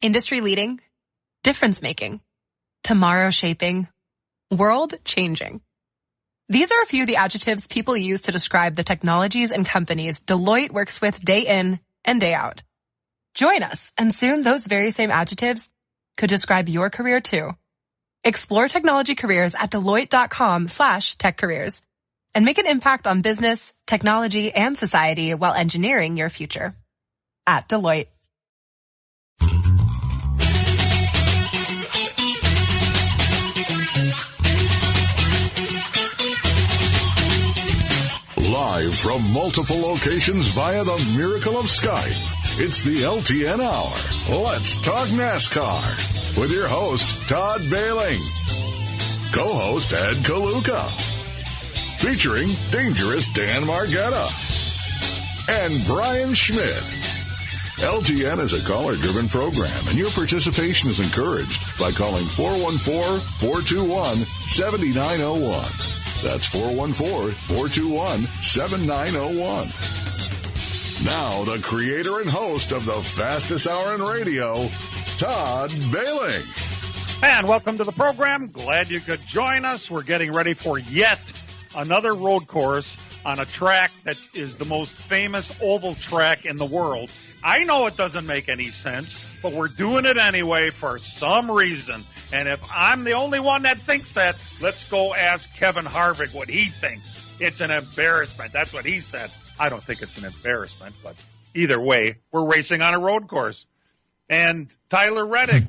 Industry leading, difference making, tomorrow shaping, world changing. These are a few of the adjectives people use to describe the technologies and companies Deloitte works with day in and day out. Join us, and soon those very same adjectives could describe your career too. Explore technology careers at Deloitte.com/techcareers and make an impact on business, technology, and society while engineering your future. At Deloitte. Live from multiple locations via the miracle of Skype, it's the LTN Hour. Let's talk NASCAR with your host, Todd Bailing. Co-host, Ed Kaluka. Featuring dangerous Dan Margetta. And Brian Schmidt. LTN is a caller-driven program, and your participation is encouraged by calling 414-421-7901. That's 414-421-7901. Now, the creator and host of the fastest hour in radio, Todd Bailing. And welcome to the program. Glad you could join us. We're getting ready for yet another road course on a track that is the most famous oval track in the world. I know it doesn't make any sense, but we're doing it anyway for some reason. And if I'm the only one that thinks that, let's go ask Kevin Harvick what he thinks. It's an embarrassment. That's what he said. I don't think it's an embarrassment, but either way, we're racing on a road course. And Tyler Reddick,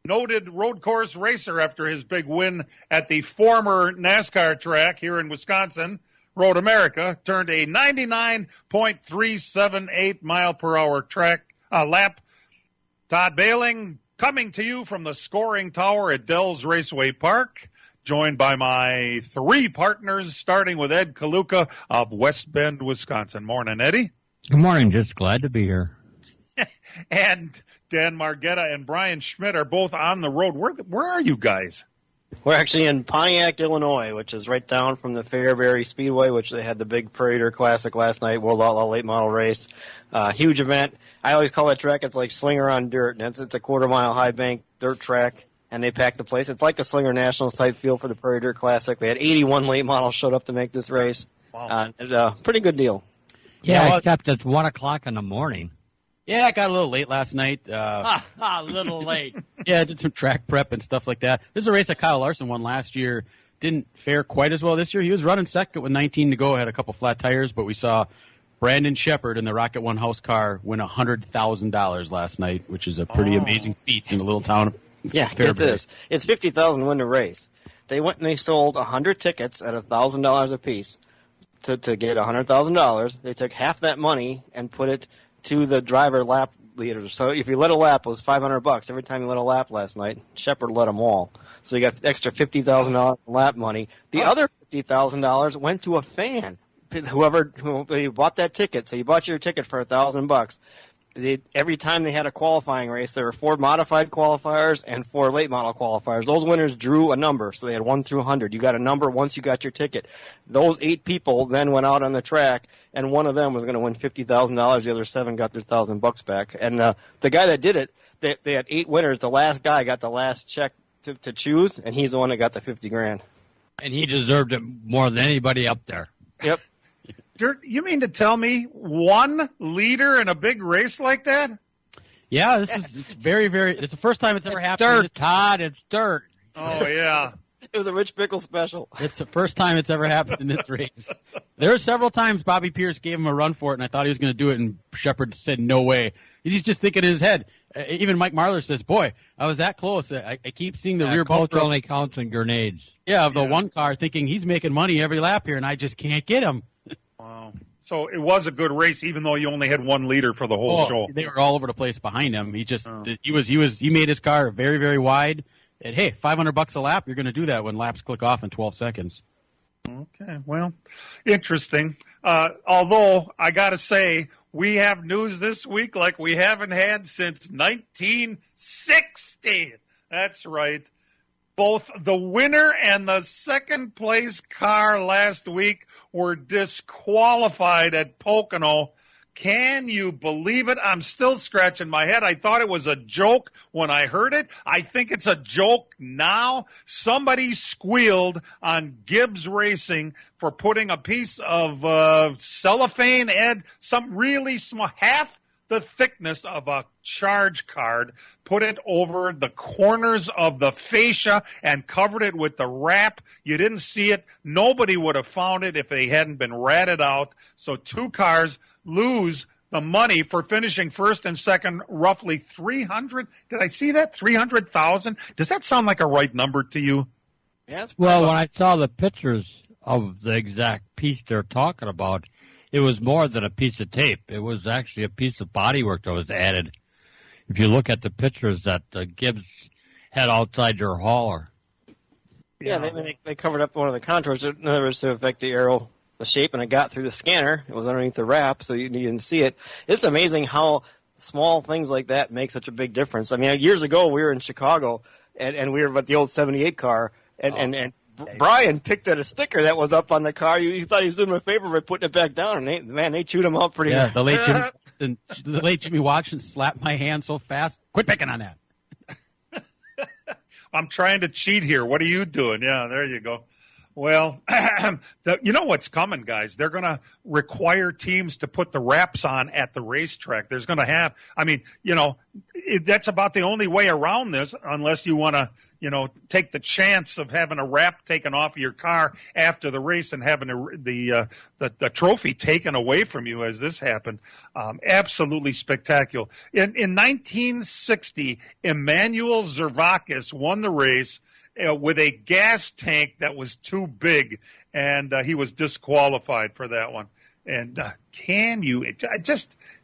noted road course racer after his big win at the former NASCAR track here in Wisconsin, Road America, turned a 99.378 mile per hour lap. Todd Bailing, coming to you from the scoring tower at Dells Raceway Park, joined by my three partners, starting with Ed Kaluka of West Bend, Wisconsin. Morning, Eddie. Good morning. Just glad to be here. And Dan Margetta and Brian Schmidt are both on the road. Where are you guys? We're actually in Pontiac, Illinois, which is right down from the Fairbury Speedway, which they had the big Prater Classic last night, World Outlaw Late Model Race. Huge event. I always call that track, it's like Slinger on dirt. And it's a quarter-mile high bank dirt track, and they packed the place. It's like the Slinger Nationals type feel for the Prater Classic. They had 81 late models showed up to make this race. Wow. It's a pretty good deal. Yeah, except it's 1 o'clock in the morning. Yeah, I got a little late last night. A little late. Yeah, I did some track prep and stuff like that. This is a race that Kyle Larson won last year. Didn't fare quite as well this year. He was running second with 19 to go, had a couple flat tires, but we saw Brandon Shepard in the Rocket One house car win $100,000 last night, which is a pretty amazing feat in a little town of Yeah, get this. It's $50,000 win the race. They went and they sold 100 tickets at $1,000 a piece to get $100,000. They took half that money and put it to the driver lap leaders. So if you led a lap, it was $500 every time you led a lap last night. Shepard led them all. So you got extra $50,000 lap money. The other $50,000 went to a fan. Who bought that ticket. So you bought your ticket for $1,000. Every time they had a qualifying race, there were 4 modified qualifiers and 4 late model qualifiers. Those winners drew a number, so they had 1 through 100. You got a number once you got your ticket. Those 8 people then went out on the track, and one of them was going to win $50,000. The other 7 got their $1,000 back. And the guy that did it, they had 8 winners. The last guy got the last check to choose, and he's the one that got the $50,000. And he deserved it more than anybody up there. Yep. You mean to tell me one leader in a big race like that? Yeah, it's the first time it's ever happened. Dirt, Todd, it's dirt. Oh, yeah. It was a Rich Pickle special. It's the first time it's ever happened in this race. There were several times Bobby Pierce gave him a run for it, and I thought he was going to do it, and Shepard said, no way. He's just thinking in his head. Even Mike Marlar says, boy, I was that close. I keep seeing the rear coach bumper. only counts in grenades. Yeah, of the one car, thinking he's making money every lap here, and I just can't get him. Wow. So it was a good race, even though you only had one leader for the whole show. They were all over the place behind him. He just he made his car very, very wide. And hey, $500 a lap, you're going to do that when laps click off in 12 seconds. Okay, well, interesting. Although I got to say, we have news this week like we haven't had since 1960. That's right. Both the winner and the second place car last week were disqualified at Pocono. Can you believe it? I'm still scratching my head. I thought it was a joke when I heard it. I think it's a joke now. Somebody squealed on Gibbs Racing for putting a piece of cellophane, Ed, some really small, half the thickness of a charge card, put it over the corners of the fascia and covered it with the wrap. You didn't see it. Nobody would have found it if they hadn't been ratted out. So 2 cars lose the money for finishing first and second, roughly 300. Did I see that? 300,000? Does that sound like a right number to you? Yeah, Well, when I saw the pictures of the exact piece they're talking about, it was more than a piece of tape. It was actually a piece of bodywork that was added. If you look at the pictures that Gibbs had outside your hauler. Yeah, they covered up one of the contours in other words to affect the aero, the shape, and it got through the scanner. It was underneath the wrap, so you didn't see it. It's amazing how small things like that make such a big difference. I mean, years ago we were in Chicago, and we were at the old '78 car, and Brian picked at a sticker that was up on the car. He thought he was doing him a favor by putting it back down, and they chewed him out pretty Yeah, hard. the late Jimmy Watson slapped my hand so fast. Quit picking on that. I'm trying to cheat here. What are you doing? Yeah, there you go. Well, you know what's coming, guys. They're going to require teams to put the wraps on at the racetrack. There's going to have, I mean, that's about the only way around this unless you want to, take the chance of having a wrap taken off of your car after the race and having the trophy taken away from you as this happened. Absolutely spectacular. In 1960, Emmanuel Zervakis won the race with a gas tank that was too big, and he was disqualified for that one. And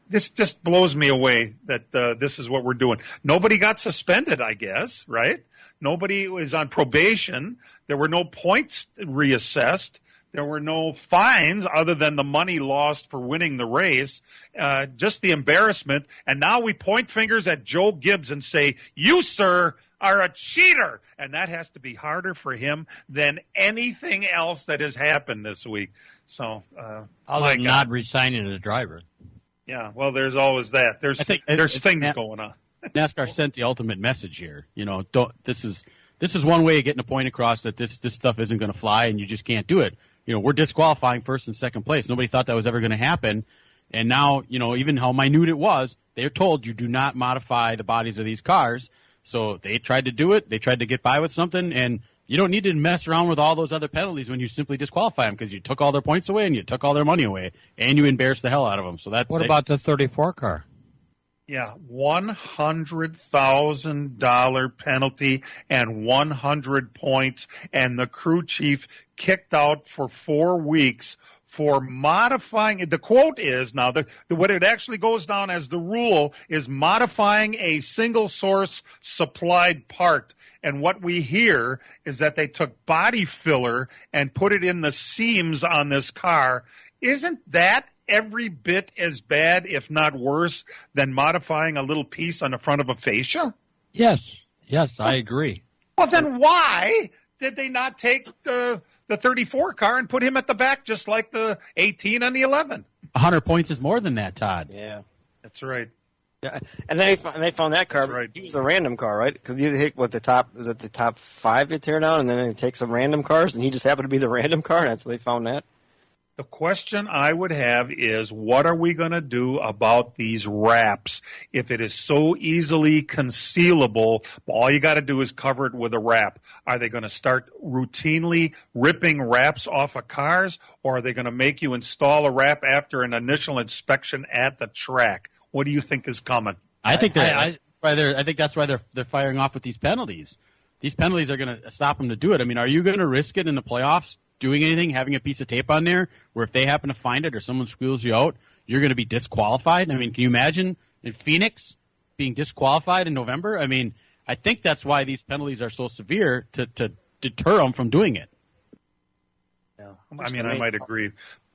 this just blows me away that this is what we're doing. Nobody got suspended, I guess, right? Nobody was on probation. There were no points reassessed. There were no fines other than the money lost for winning the race, just the embarrassment. And now we point fingers at Joe Gibbs and say, you, sir, are a cheater. And that has to be harder for him than anything else that has happened this week. So, other than not resigning as driver. Yeah, well, there's always that. There's things going on. NASCAR sent the ultimate message here. This is one way of getting a point across that this stuff isn't going to fly and you just can't do it. We're disqualifying first and second place. Nobody thought that was ever going to happen. And now, even how minute it was, they're told you do not modify the bodies of these cars. So they tried to do it. They tried to get by with something. And you don't need to mess around with all those other penalties when you simply disqualify them because you took all their points away and you took all their money away and you embarrassed the hell out of them. So what about the 34 car? Yeah, $100,000 penalty and 100 points, and the crew chief kicked out for 4 weeks for modifying. The quote is now what it actually goes down as the rule is modifying a single source supplied part. And what we hear is that they took body filler and put it in the seams on this car. Isn't that every bit as bad, if not worse, than modifying a little piece on the front of a fascia? Yes, I agree. Well, then why did they not take the 34 car and put him at the back just like the 18 and the 11? 100 points is more than that, Todd. Yeah. That's right. Yeah, and they found that car. Right. He was a random car, right? Because you take the top 5 they tear down, and then they take some random cars, and he just happened to be the random car. And that's they found that. The question I would have is, what are we going to do about these wraps? If it is so easily concealable, all you got to do is cover it with a wrap. Are they going to start routinely ripping wraps off of cars, or are they going to make you install a wrap after an initial inspection at the track? What do you think is coming? I think that's why they're firing off with these penalties. These penalties are going to stop them to do it. I mean, are you going to risk it in the playoffs? Doing anything, having a piece of tape on there, where if they happen to find it or someone squeals you out, you're going to be disqualified? I mean, can you imagine in Phoenix being disqualified in November? I mean, I think that's why these penalties are so severe to deter them from doing it. Yeah. I mean, I might agree.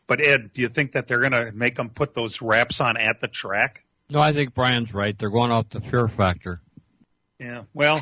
But, Ed, do you think that they're going to make them put those wraps on at the track? No, I think Brian's right. They're going off the fear factor. Yeah, well...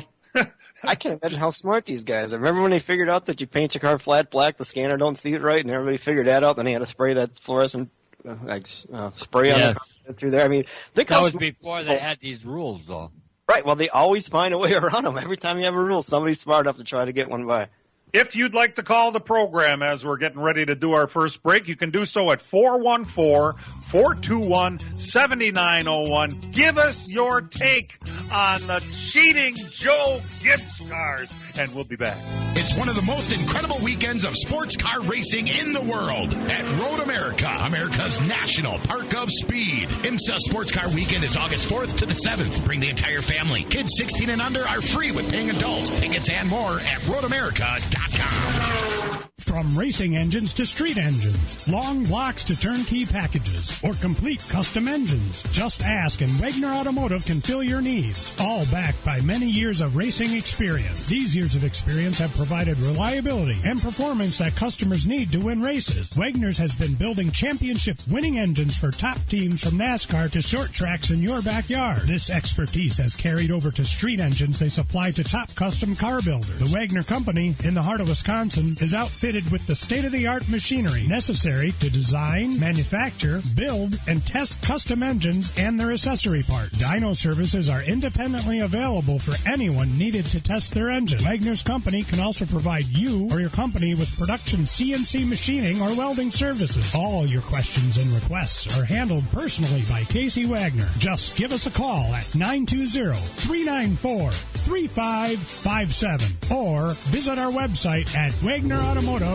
I can't imagine how smart these guys are. Remember when they figured out that you paint your car flat black, the scanner don't see it right, and everybody figured that out, then they had to spray that fluorescent spray on the car through there. I mean, think that was before they had these rules, though. Right. Well, they always find a way around them. Every time you have a rule, somebody's smart enough to try to get one by. If you'd like to call the program as we're getting ready to do our first break, you can do so at 414-421-7901. Give us your take on the cheating Joe Gibbs cars, and we'll be back. It's one of the most incredible weekends of sports car racing in the world at Road America, America's national park of speed. IMSA Sports Car Weekend is August 4th to the 7th. Bring the entire family. Kids 16 and under are free with paying adults. Tickets and more at roadamerica.com. From racing engines to street engines, long blocks to turnkey packages, or complete custom engines, just ask and Wagner Automotive can fill your needs. All backed by many years of racing experience. These years of experience have provided reliability and performance that customers need to win races. Wagner's has been building championship-winning engines for top teams from NASCAR to short tracks in your backyard. This expertise has carried over to street engines they supply to top custom car builders. The Wagner Company, in the heart of Wisconsin, is outfitted with the state-of-the-art machinery necessary to design, manufacture, build, and test custom engines and their accessory parts. Dyno services are independently available for anyone needed to test their engine. Wagner's Company can also provide you or your company with production CNC machining or welding services. All your questions and requests are handled personally by Casey Wagner. Just give us a call at 920-394-3557 or visit our website at WagnerAutomotive.com.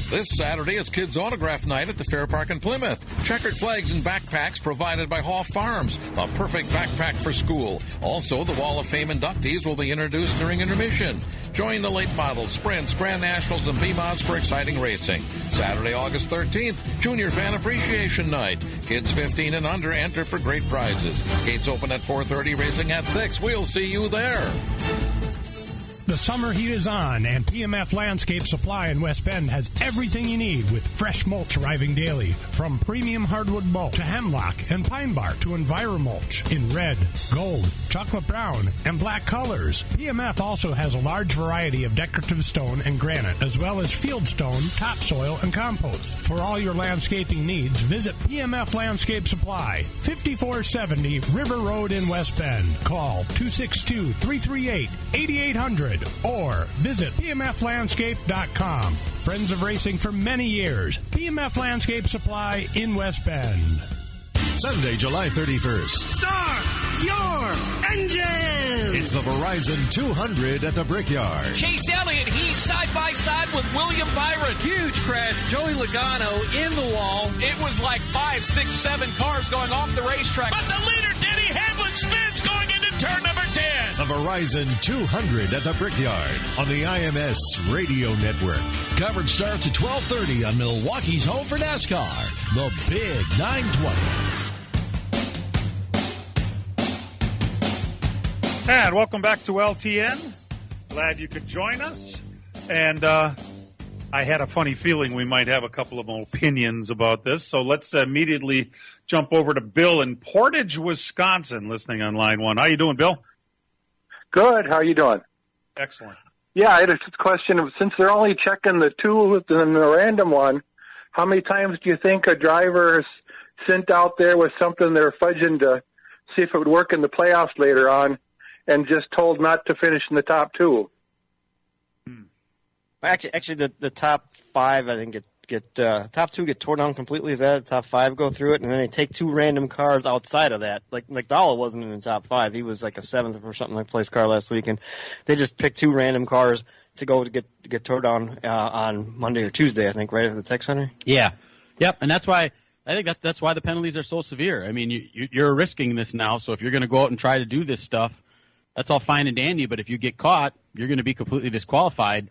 This Saturday is Kids Autograph Night at the Fair Park in Plymouth. Checkered flags and backpacks provided by Hoff Farms. A perfect backpack for school. Also, the Wall of Fame inductees will be introduced during intermission. Join the late models, sprints, Grand Nationals, and B-Mods for exciting racing. Saturday, August 13th, Junior Fan Appreciation Night. Kids 15 and under enter for great prizes. Gates open at 4:30, racing at 6. We'll see you there. The summer heat is on, and PMF Landscape Supply in West Bend has everything you need with fresh mulch arriving daily. From premium hardwood mulch to hemlock and pine bark to EnviroMulch in red, gold, chocolate brown, and black colors. PMF also has a large variety of decorative stone and granite, as well as field stone, topsoil, and compost. For all your landscaping needs, visit PMF Landscape Supply, 5470 River Road in West Bend. Call 262-338-8800. Or visit PMFlandscape.com. Friends of racing for many years. PMF Landscape Supply in West Bend. Sunday, July 31st. Start your engine! It's the Verizon 200 at the Brickyard. Chase Elliott, he's side by side with William Byron. Huge crash. Joey Logano in the wall. It was like 5, 6, 7 cars going off the racetrack. But the leader, Denny Hamlin, spins going into turn number 10. The Verizon 200 at the Brickyard on the IMS Radio Network. Coverage starts at 12:30 on Milwaukee's home for NASCAR, the Big 920. And welcome back to LTN. Glad you could join us. And I had a funny feeling we might have a couple of opinions about this. So let's immediately jump over to Bill in Portage, Wisconsin, listening on line 1. How you doing, Bill? Good. How are you doing? Excellent. Yeah, I had a question. Since they're only checking the two and the random one, how many times do you think a driver is sent out there with something they're fudging to see if it would work in the playoffs later on and just told not to finish in the top two? Actually, the top 5, I think, top 2 get torn down completely. Is that the top 5 go through it, and then they take 2 random cars outside of that? Like McDowell wasn't in the top 5; he was like a 7th or something like place car last week, and they just picked 2 random cars to go to get torn down on Monday or Tuesday, I think, right at the Tech Center. Yeah, yep, and that's why I think that's why the penalties are so severe. I mean, you're risking this now, so if you're going to go out and try to do this stuff, that's all fine and dandy. But if you get caught, you're going to be completely disqualified.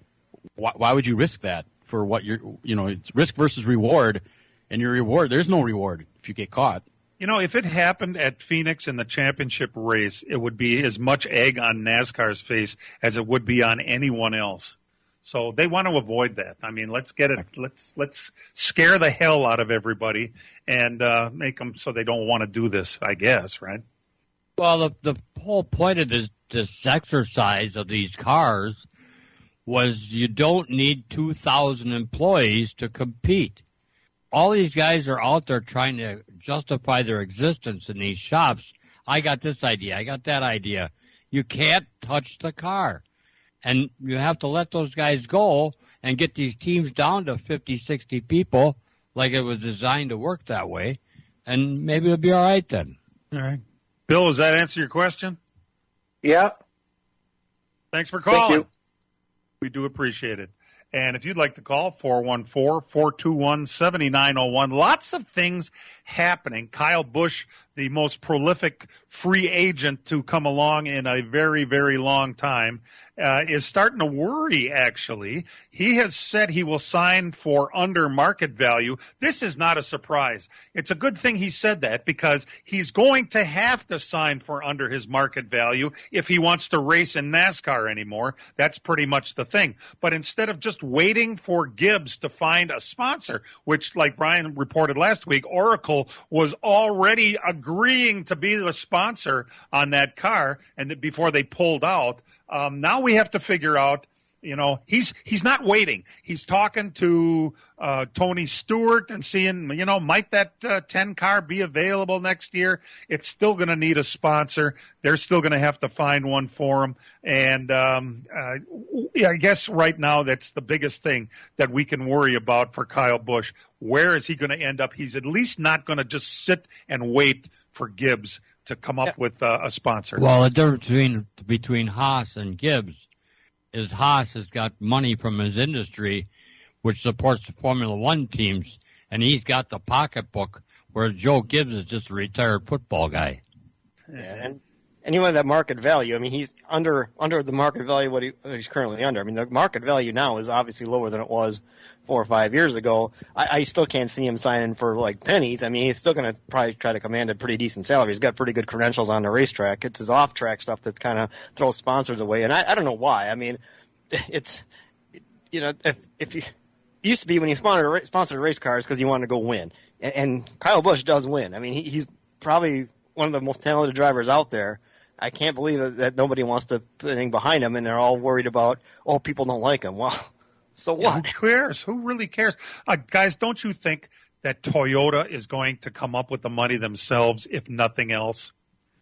Why would you risk that for what it's risk versus reward, and your reward, there's no reward if you get caught. If it happened at Phoenix in the championship race, it would be as much egg on NASCAR's face as it would be on anyone else. So they want to avoid that. I mean, let's scare the hell out of everybody and make them so they don't want to do this, I guess, right? Well, the whole point of this exercise of these cars was you don't need 2,000 employees to compete. All these guys are out there trying to justify their existence in these shops. I got this idea. I got that idea. You can't touch the car. And you have to let those guys go and get these teams down to 50, 60 people like it was designed to work that way. And maybe it'll be all right then. All right. Bill, does that answer your question? Yeah. Thanks for calling. Thank you. We do appreciate it. And if you'd like to call, 414-421-7901. Lots of things happening. Kyle Busch, the most prolific free agent to come along in a very, very long time, is starting to worry, actually. He has said he will sign for under market value. This is not a surprise. It's a good thing he said that because he's going to have to sign for under his market value if he wants to race in NASCAR anymore. That's pretty much the thing. But instead of just waiting for Gibbs to find a sponsor, which, like Brian reported last week, Oracle was already agreeing to be the sponsor on that car and before they pulled out. Now we have to figure out, he's not waiting. He's talking to Tony Stewart and seeing, might that 10 car be available next year? It's still going to need a sponsor. They're still going to have to find one for him. And I guess right now that's the biggest thing that we can worry about for Kyle Busch. Where is he going to end up? He's at least not going to just sit and wait for Gibbs to come up with a sponsor. Well, the difference between Haas and Gibbs is Haas has got money from his industry, which supports the Formula One teams, and he's got the pocketbook, whereas Joe Gibbs is just a retired football guy. Yeah, and anyway, that market value, I mean, he's under the market value what he's currently under. I mean, the market value now is obviously lower than it was 4 or 5 years ago. I still can't see him signing for like pennies. I mean, he's still going to probably try to command a pretty decent salary. He's got pretty good credentials on the racetrack. It's his off-track stuff that kind of throws sponsors away, and I don't know why. I mean, if you used to be when you sponsored race cars because you wanted to go win, and Kyle Busch does win. I mean, he's probably one of the most talented drivers out there. I can't believe that nobody wants to put anything behind him, and they're all worried about, people don't like him. Well, so what? Yeah, who cares? Who really cares? Guys, don't you think that Toyota is going to come up with the money themselves, if nothing else?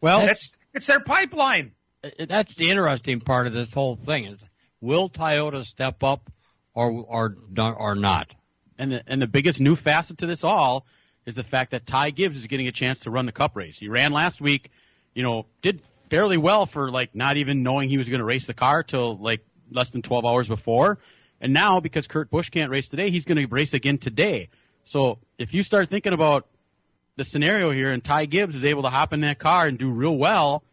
Well, it's their pipeline. That's the interesting part of this whole thing is, will Toyota step up or not? And the biggest new facet to this all is the fact that Ty Gibbs is getting a chance to run the Cup race. He ran last week, did fairly well for not even knowing he was going to race the car till less than 12 hours before. And now, because Kurt Busch can't race today, he's going to race again today. So if you start thinking about the scenario here and Ty Gibbs is able to hop in that car and do real well,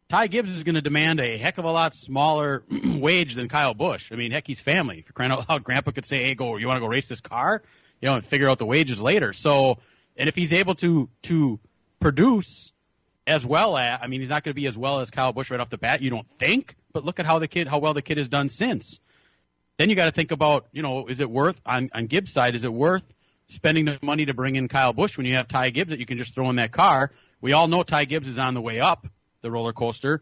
Ty Gibbs is going to demand a heck of a lot smaller wage than Kyle Busch. I mean, heck, he's family. If you're crying out loud, Grandpa could say, hey, you want to go race this car? And figure out the wages later. So, and if he's able to produce as well he's not going to be as well as Kyle Busch right off the bat, you don't think, but look at how well the kid has done since. Then you got to think about, is it worth, on Gibbs' side, is it worth spending the money to bring in Kyle Busch when you have Ty Gibbs that you can just throw in that car? We all know Ty Gibbs is on the way up the roller coaster.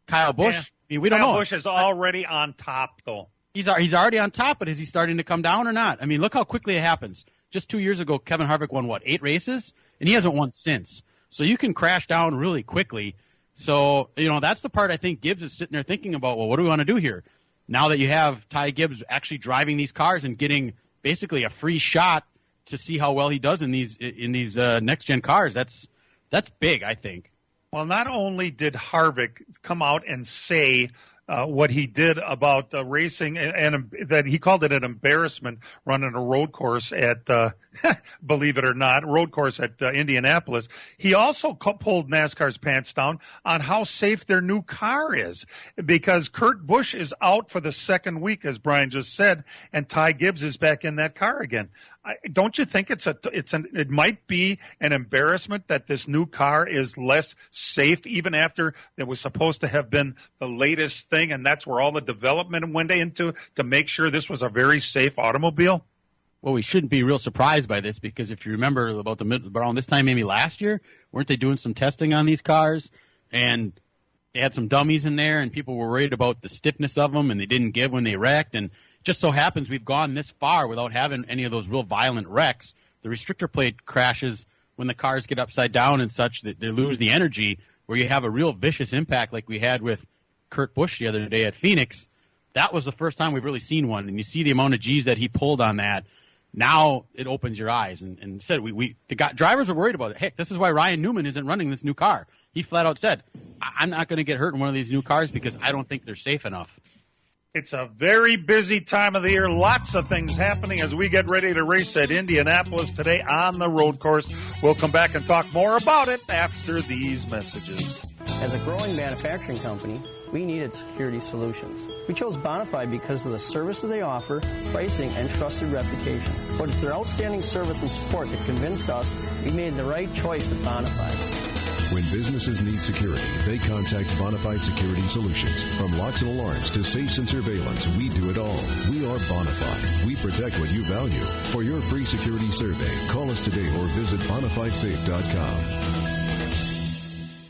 Kyle Busch, we don't know. Kyle Busch is already on top, though. He's already on top, but is he starting to come down or not? I mean, look how quickly it happens. Just 2 years ago, Kevin Harvick won, 8 races? And he hasn't won since. So you can crash down really quickly. So, that's the part I think Gibbs is sitting there thinking about, well, what do we want to do here? Now that you have Ty Gibbs actually driving these cars and getting basically a free shot to see how well he does in these next-gen cars, that's big, I think. Well, not only did Harvick come out and say what he did about racing, and that he called it an embarrassment running a road course at, believe it or not, road course at Indianapolis. He also pulled NASCAR's pants down on how safe their new car is, because Kurt Busch is out for the second week, as Brian just said, and Ty Gibbs is back in that car again. Don't you think it might be an embarrassment that this new car is less safe, even after it was supposed to have been the latest thing, and that's where all the development went into to make sure this was a very safe automobile? Well, we shouldn't be real surprised by this, because if you remember around this time, maybe last year, weren't they doing some testing on these cars? And they had some dummies in there, and people were worried about the stiffness of them, and they didn't give when they wrecked. And just so happens we've gone this far without having any of those real violent wrecks. The restrictor plate crashes when the cars get upside down and such that they lose the energy, where you have a real vicious impact like we had with Kurt Busch the other day at Phoenix. That was the first time we've really seen one, and you see the amount of G's that he pulled on that. Now it opens your eyes. And said drivers were worried about it. Heck, this is why Ryan Newman isn't running this new car. He flat out said, I'm not going to get hurt in one of these new cars because I don't think they're safe enough. It's a very busy time of the year. Lots of things happening as we get ready to race at Indianapolis today on the road course. We'll come back and talk more about it after these messages. As a growing manufacturing company, we needed security solutions. We chose Bonafide because of the services they offer, pricing, and trusted reputation. But it's their outstanding service and support that convinced us we made the right choice with Bonafide. When businesses need security, they contact Bonafide Security Solutions. From locks and alarms to safes and surveillance, we do it all. We are Bonafide. We protect what you value. For your free security survey, call us today or visit BonafideSafe.com.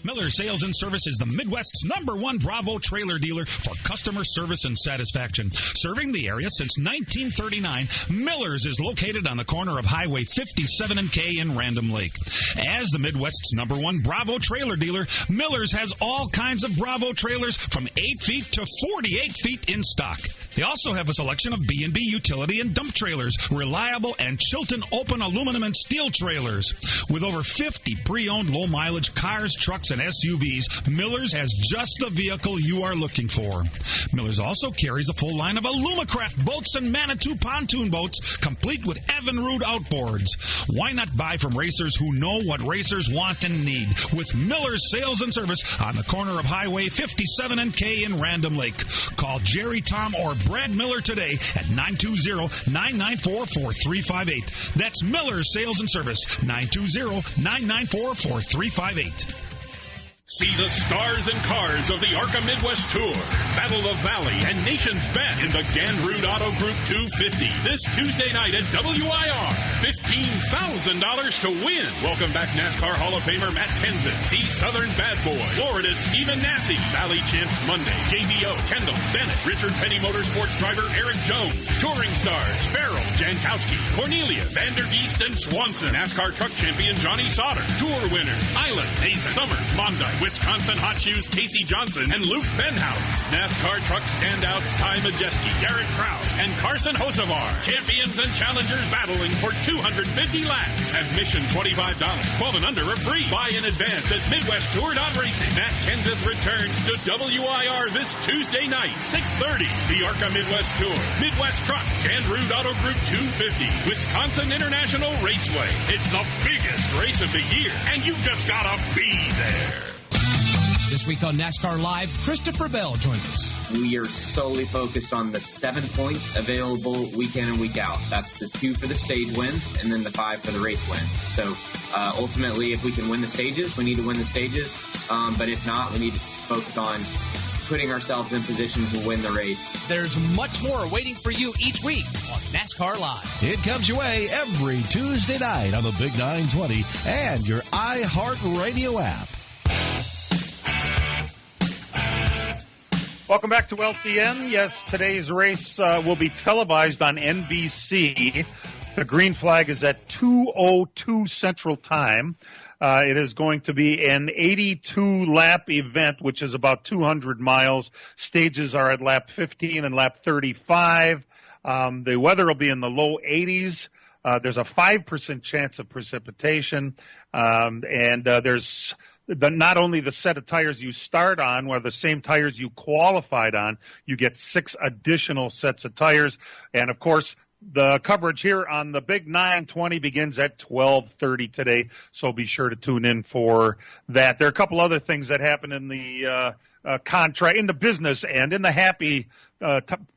Miller Sales and Service is the Midwest's #1 Bravo trailer dealer for customer service and satisfaction. Serving the area since 1939, Miller's is located on the corner of Highway 57 and K in Random Lake. As the Midwest's #1 Bravo trailer dealer, Miller's has all kinds of Bravo trailers from 8 feet to 48 feet in stock. They also have a selection of B&B utility and dump trailers, reliable and Chilton open aluminum and steel trailers. With over 50 pre-owned low-mileage cars, trucks, and SUVs, Miller's has just the vehicle you are looking for. Miller's also carries a full line of Alumacraft boats and Manitou pontoon boats, complete with Evinrude outboards. Why not buy from racers who know what racers want and need? With Miller's Sales and Service on the corner of Highway 57 and K in Random Lake. Call Jerry, Tom, or Brad Miller today at 920-994-4358. That's Miller's Sales and Service, 920-994-4358. See the stars and cars of the ARCA Midwest Tour, Battle of Valley, and Nation's Bet in the Ganrud Auto Group 250 this Tuesday night at WIR. $15,000 to win. Welcome back NASCAR Hall of Famer Matt Kenseth. See Southern Bad Boy, Florida's Stephen Nasse, Valley Champs Monday, JBO, Kendall, Bennett, Richard Petty Motorsports driver Eric Jones, Touring Stars, Farrell, Jankowski, Cornelius, Vandergeest, and Swanson, NASCAR Truck Champion Johnny Sauter, Tour winner Island, Mason, Summers, Monday, Wisconsin Hot Shoes, Casey Johnson, and Luke Fenhouse. NASCAR truck standouts Ty Majeski, Garrett Krause, and Carson Hocevar. Champions and challengers battling for 250 laps. Admission $25. 12 and under are free. Buy in advance at MidwestTour.racing. Matt Kenseth returns to WIR this Tuesday night, 6:30. The ARCA Midwest Tour. Midwest Trucks and Root Auto Group 250. Wisconsin International Raceway. It's the biggest race of the year, and you just gotta be there. This week on NASCAR Live, Christopher Bell joins us. We are solely focused on the 7 points available week in and week out. That's the 2 for the stage wins and then the 5 for the race win. So ultimately, if we can win the stages, we need to win the stages. But if not, we need to focus on putting ourselves in position to win the race. There's much more waiting for you each week on NASCAR Live. It comes your way every Tuesday night on the Big 920 and your iHeartRadio app. Welcome back to LTN. Yes, today's race will be televised on NBC. The green flag is at 2:02 Central Time. It is going to be an 82-lap event, which is about 200 miles. Stages are at lap 15 and lap 35. The weather will be in the low 80s. There's a 5% chance of precipitation, and there's not only the set of tires you start on, or the same tires you qualified on, you get 6 additional sets of tires. And, of course, the coverage here on the Big 920 begins at 12:30 today, so be sure to tune in for that. There are a couple other things that happen in the contract, in the business and in the happy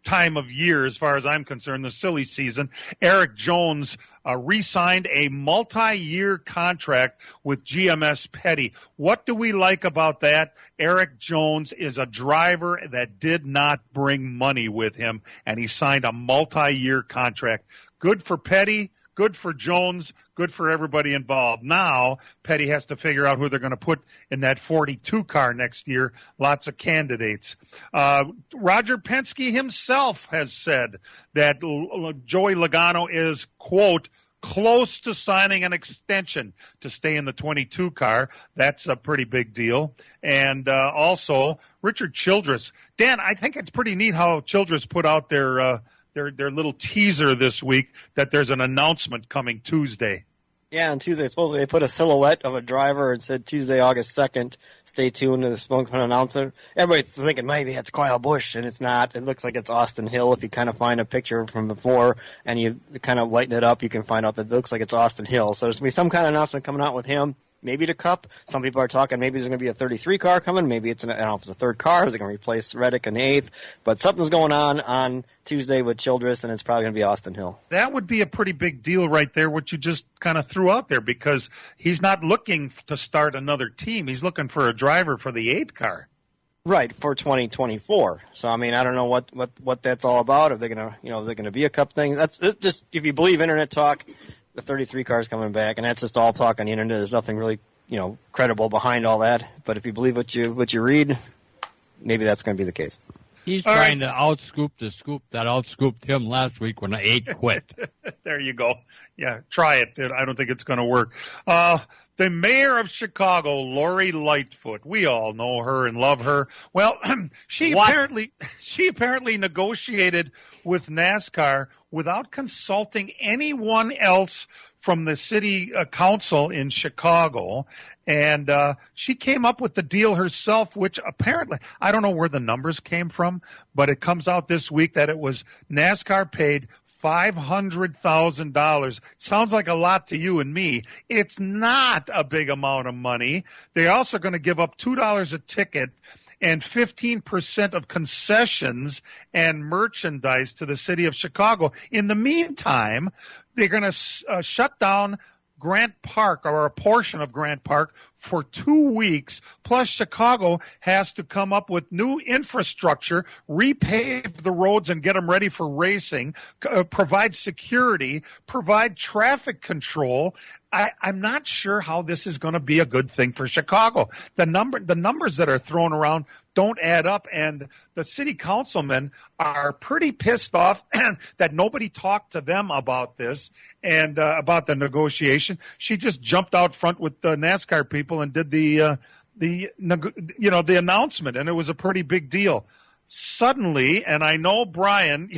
time of year, as far as I'm concerned, the silly season. Eric Jones re-signed a multi-year contract with GMS Petty. What do we like about that? Eric Jones is a driver that did not bring money with him, and he signed a multi-year contract. Good for Petty, good for Jones, good for everybody involved. Now, Petty has to figure out who they're going to put in that 42 car next year. Lots of candidates. Roger Penske himself has said that Joey Logano is, quote, close to signing an extension to stay in the 22 car. That's a pretty big deal. And also, Richard Childress. Dan, I think it's pretty neat how Childress put out their little teaser this week that there's an announcement coming Tuesday. Yeah, on Tuesday, supposedly they put a silhouette of a driver and said Tuesday, August 2nd. Stay tuned to the Smoking announcer. Everybody's thinking maybe it's Kyle Busch, and it's not. It looks like it's Austin Hill. If you kind of find a picture from before and you kind of lighten it up, you can find out that it looks like it's Austin Hill. So there's going to be some kind of announcement coming out with him. Maybe to Cup. Some people are talking maybe there's going to be a 33 car coming. Maybe it's, I don't know if it's a third car. Is it going to replace Reddick in the 8th? But something's going on Tuesday with Childress, and it's probably going to be Austin Hill. That would be a pretty big deal right there, what you just kind of threw out there, because he's not looking to start another team. He's looking for a driver for the 8th car. Right, for 2024. So, I mean, I don't know what that's all about. Are they going to, is it going to be a Cup thing? That's just, if you believe internet talk, the 33 car is coming back, and that's just all talk on the internet. There's nothing really, credible behind all that. But if you believe what you read, maybe that's going to be the case. He's trying to outscoop the scoop that outscooped him last week when the 8 quit. There you go. Yeah, try it. I don't think it's going to work. The mayor of Chicago, Lori Lightfoot. We all know her and love her. Well, she apparently negotiated with NASCAR without consulting anyone else from the city council in Chicago. And she came up with the deal herself, which apparently, I don't know where the numbers came from, but it comes out this week that it was NASCAR paid $500,000. Sounds like a lot to you and me. It's not a big amount of money. They're also going to give up $2 a ticket and 15% of concessions and merchandise to the city of Chicago. In the meantime, they're going to shut down Grant Park, or a portion of Grant Park, for 2 weeks. Plus, Chicago has to come up with new infrastructure, repave the roads and get them ready for racing, provide security, provide traffic control. I'm not sure how this is going to be a good thing for Chicago. The numbers that are thrown around don't add up, and the city councilmen are pretty pissed off that nobody talked to them about this and about the negotiation. She just jumped out front with the NASCAR people and did the announcement, and it was a pretty big deal. Suddenly, and I know, Brian,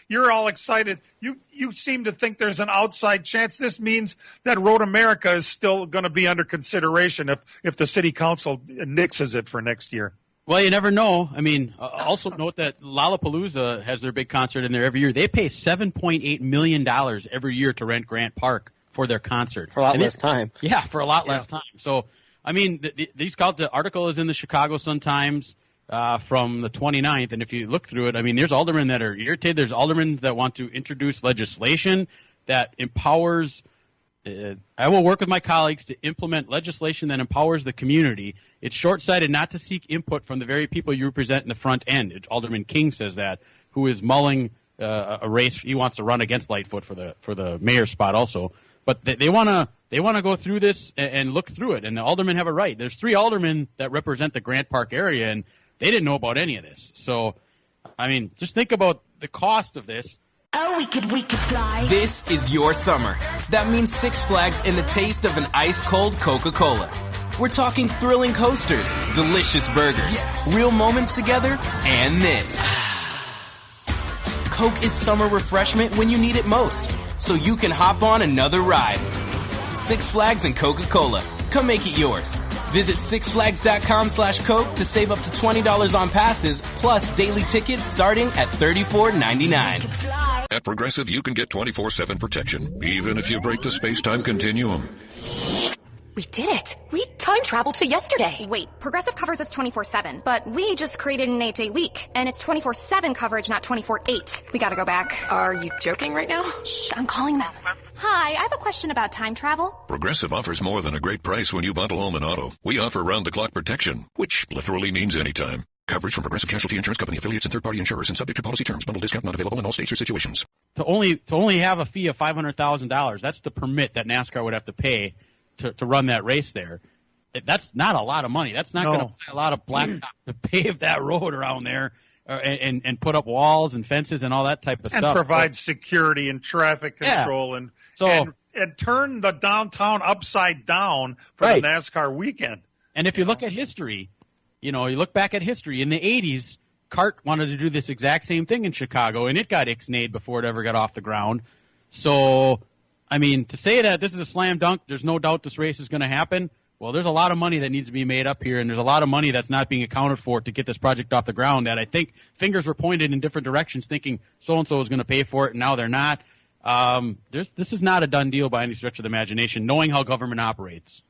you're all excited. You seem to think there's an outside chance. This means that Road America is still going to be under consideration if the city council nixes it for next year. Well, you never know. I mean, also note that Lollapalooza has their big concert in there every year. They pay $7.8 million every year to rent Grant Park for their concert. For a lot less time. Yeah, for a lot less time. So, I mean, the article is in the Chicago Sun-Times from the 29th, and if you look through it, I mean, there's aldermen that are irritated. There's aldermen that want to introduce legislation that empowers I will work with my colleagues to implement legislation that empowers the community. It's short-sighted not to seek input from the very people you represent in the front end. Alderman King says that, who is mulling a race. He wants to run against Lightfoot for the mayor spot also. But they want to go through this and look through it. And the aldermen have a right. There's 3 aldermen that represent the Grant Park area, and they didn't know about any of this. So, I mean, just think about the cost of this. Oh, we could fly. This is your summer. That means Six Flags and the taste of an ice-cold Coca-Cola. We're talking thrilling coasters, delicious burgers, real moments together, and this. Coke is summer refreshment when you need it most, so you can hop on another ride. Six Flags and Coca-Cola. Come make it yours. Visit sixflags.com/Coke to save up to $20 on passes, plus daily tickets starting at $34.99. At Progressive, you can get 24/7 protection, even if you break the space-time continuum. We did it. We time traveled to yesterday. Wait, Progressive covers us 24/7, but we just created an 8-day week, and it's 24/7 coverage, not 24/8. We gotta go back. Are you joking right now? Shh, I'm calling them. Hi, I have a question about time travel. Progressive offers more than a great price when you bundle home and auto. We offer round-the-clock protection, which literally means anytime. Coverage from Progressive Casualty Insurance Company, affiliates, and third-party insurers, and subject to policy terms. Bundle discount not available in all states or situations. To only have a fee of $500,000, that's the permit that NASCAR would have to pay to run that race there. That's not a lot of money. That's not going to buy a lot of blacktop to pave that road around there and put up walls and fences and all that type of stuff. And provide security and traffic control and turn the downtown upside down for the NASCAR weekend. And if you look at history, you look back at history, in the 80s, CART wanted to do this exact same thing in Chicago, and it got ixnayed before it ever got off the ground. So, I mean, to say that this is a slam dunk, there's no doubt this race is going to happen, well, there's a lot of money that needs to be made up here, and there's a lot of money that's not being accounted for to get this project off the ground that I think fingers were pointed in different directions thinking so-and-so is going to pay for it, and now they're not. This is not a done deal by any stretch of the imagination, knowing how government operates.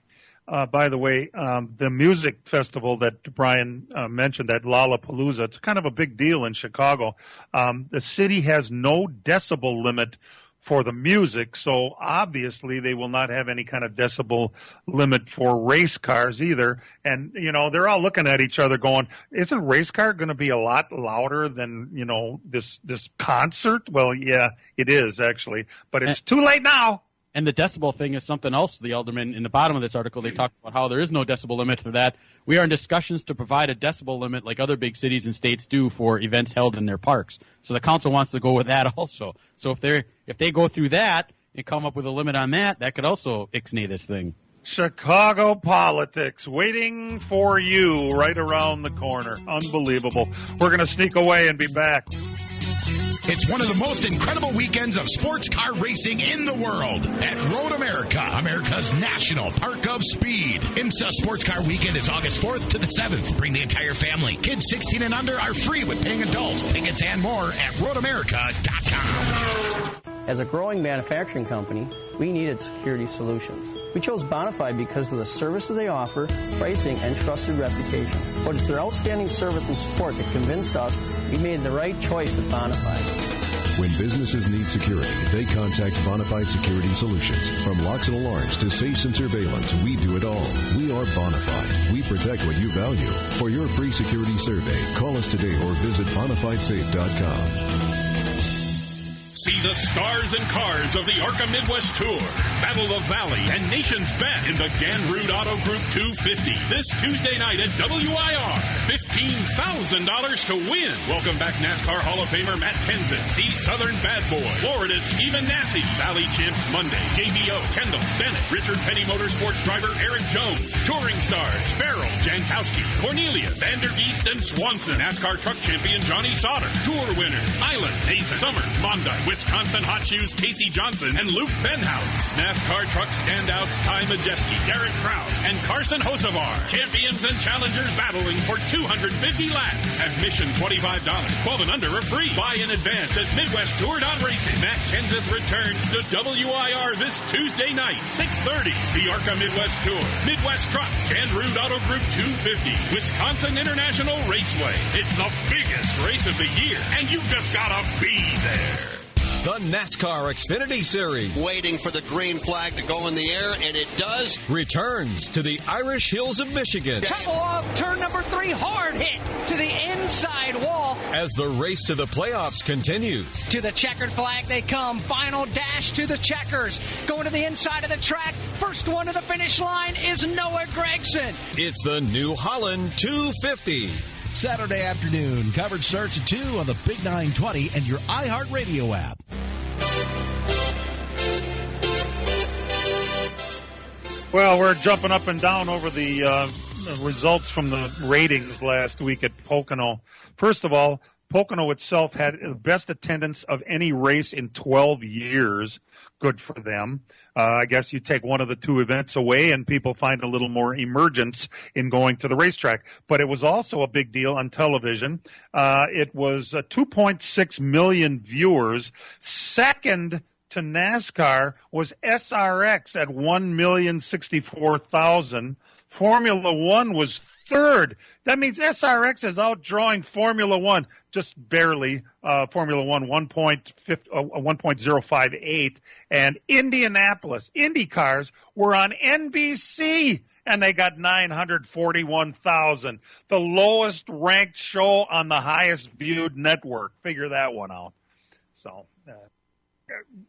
By the way, the music festival that Brian mentioned, that Lollapalooza, it's kind of a big deal in Chicago. The city has no decibel limit for the music, so obviously they will not have any kind of decibel limit for race cars either. And, they're all looking at each other going, isn't race car going to be a lot louder than, this concert? Well, yeah, it is actually, but it's too late now. And the decibel thing is something else. The alderman, in the bottom of this article, they talk about how there is no decibel limit for that. We are in discussions to provide a decibel limit like other big cities and states do for events held in their parks. So the council wants to go with that also. So if they go through that and come up with a limit on that, that could also ixnay this thing. Chicago politics waiting for you right around the corner. Unbelievable. We're going to sneak away and be back. It's one of the most incredible weekends of sports car racing in the world at Road America, America's national park of speed. IMSA Sports Car Weekend is August 4th to the 7th. Bring the entire family. Kids 16 and under are free with paying adults. Tickets and more at roadamerica.com. As a growing manufacturing company, we needed security solutions. We chose Bonafide because of the services they offer, pricing, and trusted reputation. But it's their outstanding service and support that convinced us we made the right choice with Bonafide. When businesses need security, they contact Bonafide Security Solutions. From locks and alarms to safes and surveillance, we do it all. We are Bonafide. We protect what you value. For your free security survey, call us today or visit bonafidesafe.com. See the stars and cars of the ARCA Midwest Tour, Battle of Valley, and Nation's Best in the Ganrud Auto Group 250 this Tuesday night at WIR. $15,000 to win. Welcome back NASCAR Hall of Famer Matt Kenseth. See Southern Bad Boy, Florida's Stephen Nasse, Valley Champs Monday, JBO, Kendall, Bennett, Richard Petty Motorsports driver Eric Jones, Touring Stars, Farrell, Jankowski, Cornelius, Vandergeest, and Swanson, NASCAR Truck Champion Johnny Sauter, Tour winners, Island, Mason, Summers, Monday, Wisconsin Hot Shoes, Casey Johnson, and Luke Benhouse. NASCAR Truck Standouts, Ty Majeski, Derek Krause, and Carson Hocevar. Champions and challengers battling for 250 laps. Admission $25. 12 and under are free. Buy in advance at MidwestTour.racing. Matt Kenseth returns to WIR this Tuesday night, 6:30. The ARCA Midwest Tour, Midwest Trucks, and Root Auto Group 250, Wisconsin International Raceway. It's the biggest race of the year, and you've just got to be there. The NASCAR Xfinity Series. Waiting for the green flag to go in the air, and it does. Returns to the Irish Hills of Michigan. Trouble off turn number 3, hard hit to the inside wall. As the race to the playoffs continues. To the checkered flag they come. Final dash to the checkers. Going to the inside of the track. First one to the finish line is Noah Gragson. It's the New Holland 250. Saturday afternoon. Coverage starts at 2 on the Big 920 and your iHeartRadio app. Well, we're jumping up and down over the results from the ratings last week at Pocono. First of all, Pocono itself had the best attendance of any race in 12 years. Good for them. I guess you take one of the two events away and people find a little more emergence in going to the racetrack. But it was also a big deal on television. It was 2.6 million viewers. Second to NASCAR was SRX at 1,064,000. Formula One was third. That means SRX is outdrawing Formula One just barely. Formula One 1.058, and Indianapolis Indy cars were on NBC and they got 941,000. The lowest ranked show on the highest viewed network. Figure that one out. So,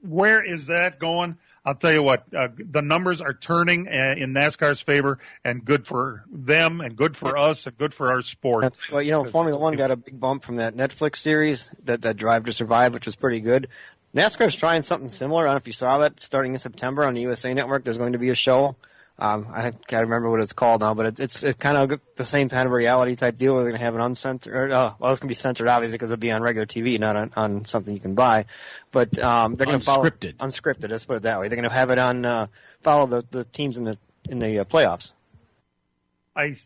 where is that going? I'll tell you what, the numbers are turning in NASCAR's favor, and good for them, and good for us, and good for our sport. Well, Formula One got a big bump from that Netflix series, that Drive to Survive, which was pretty good. NASCAR's trying something similar. I don't know if you saw that. Starting in September on the USA Network, there's going to be a show. I can't remember what it's called now, but it's kind of the same kind of reality type deal. We're going to have an uncensored, well, it's going to be censored obviously because it'll be on regular TV, not on something you can buy. But they're going to follow unscripted. Let's put it that way. They're going to have it on follow the teams in the playoffs. I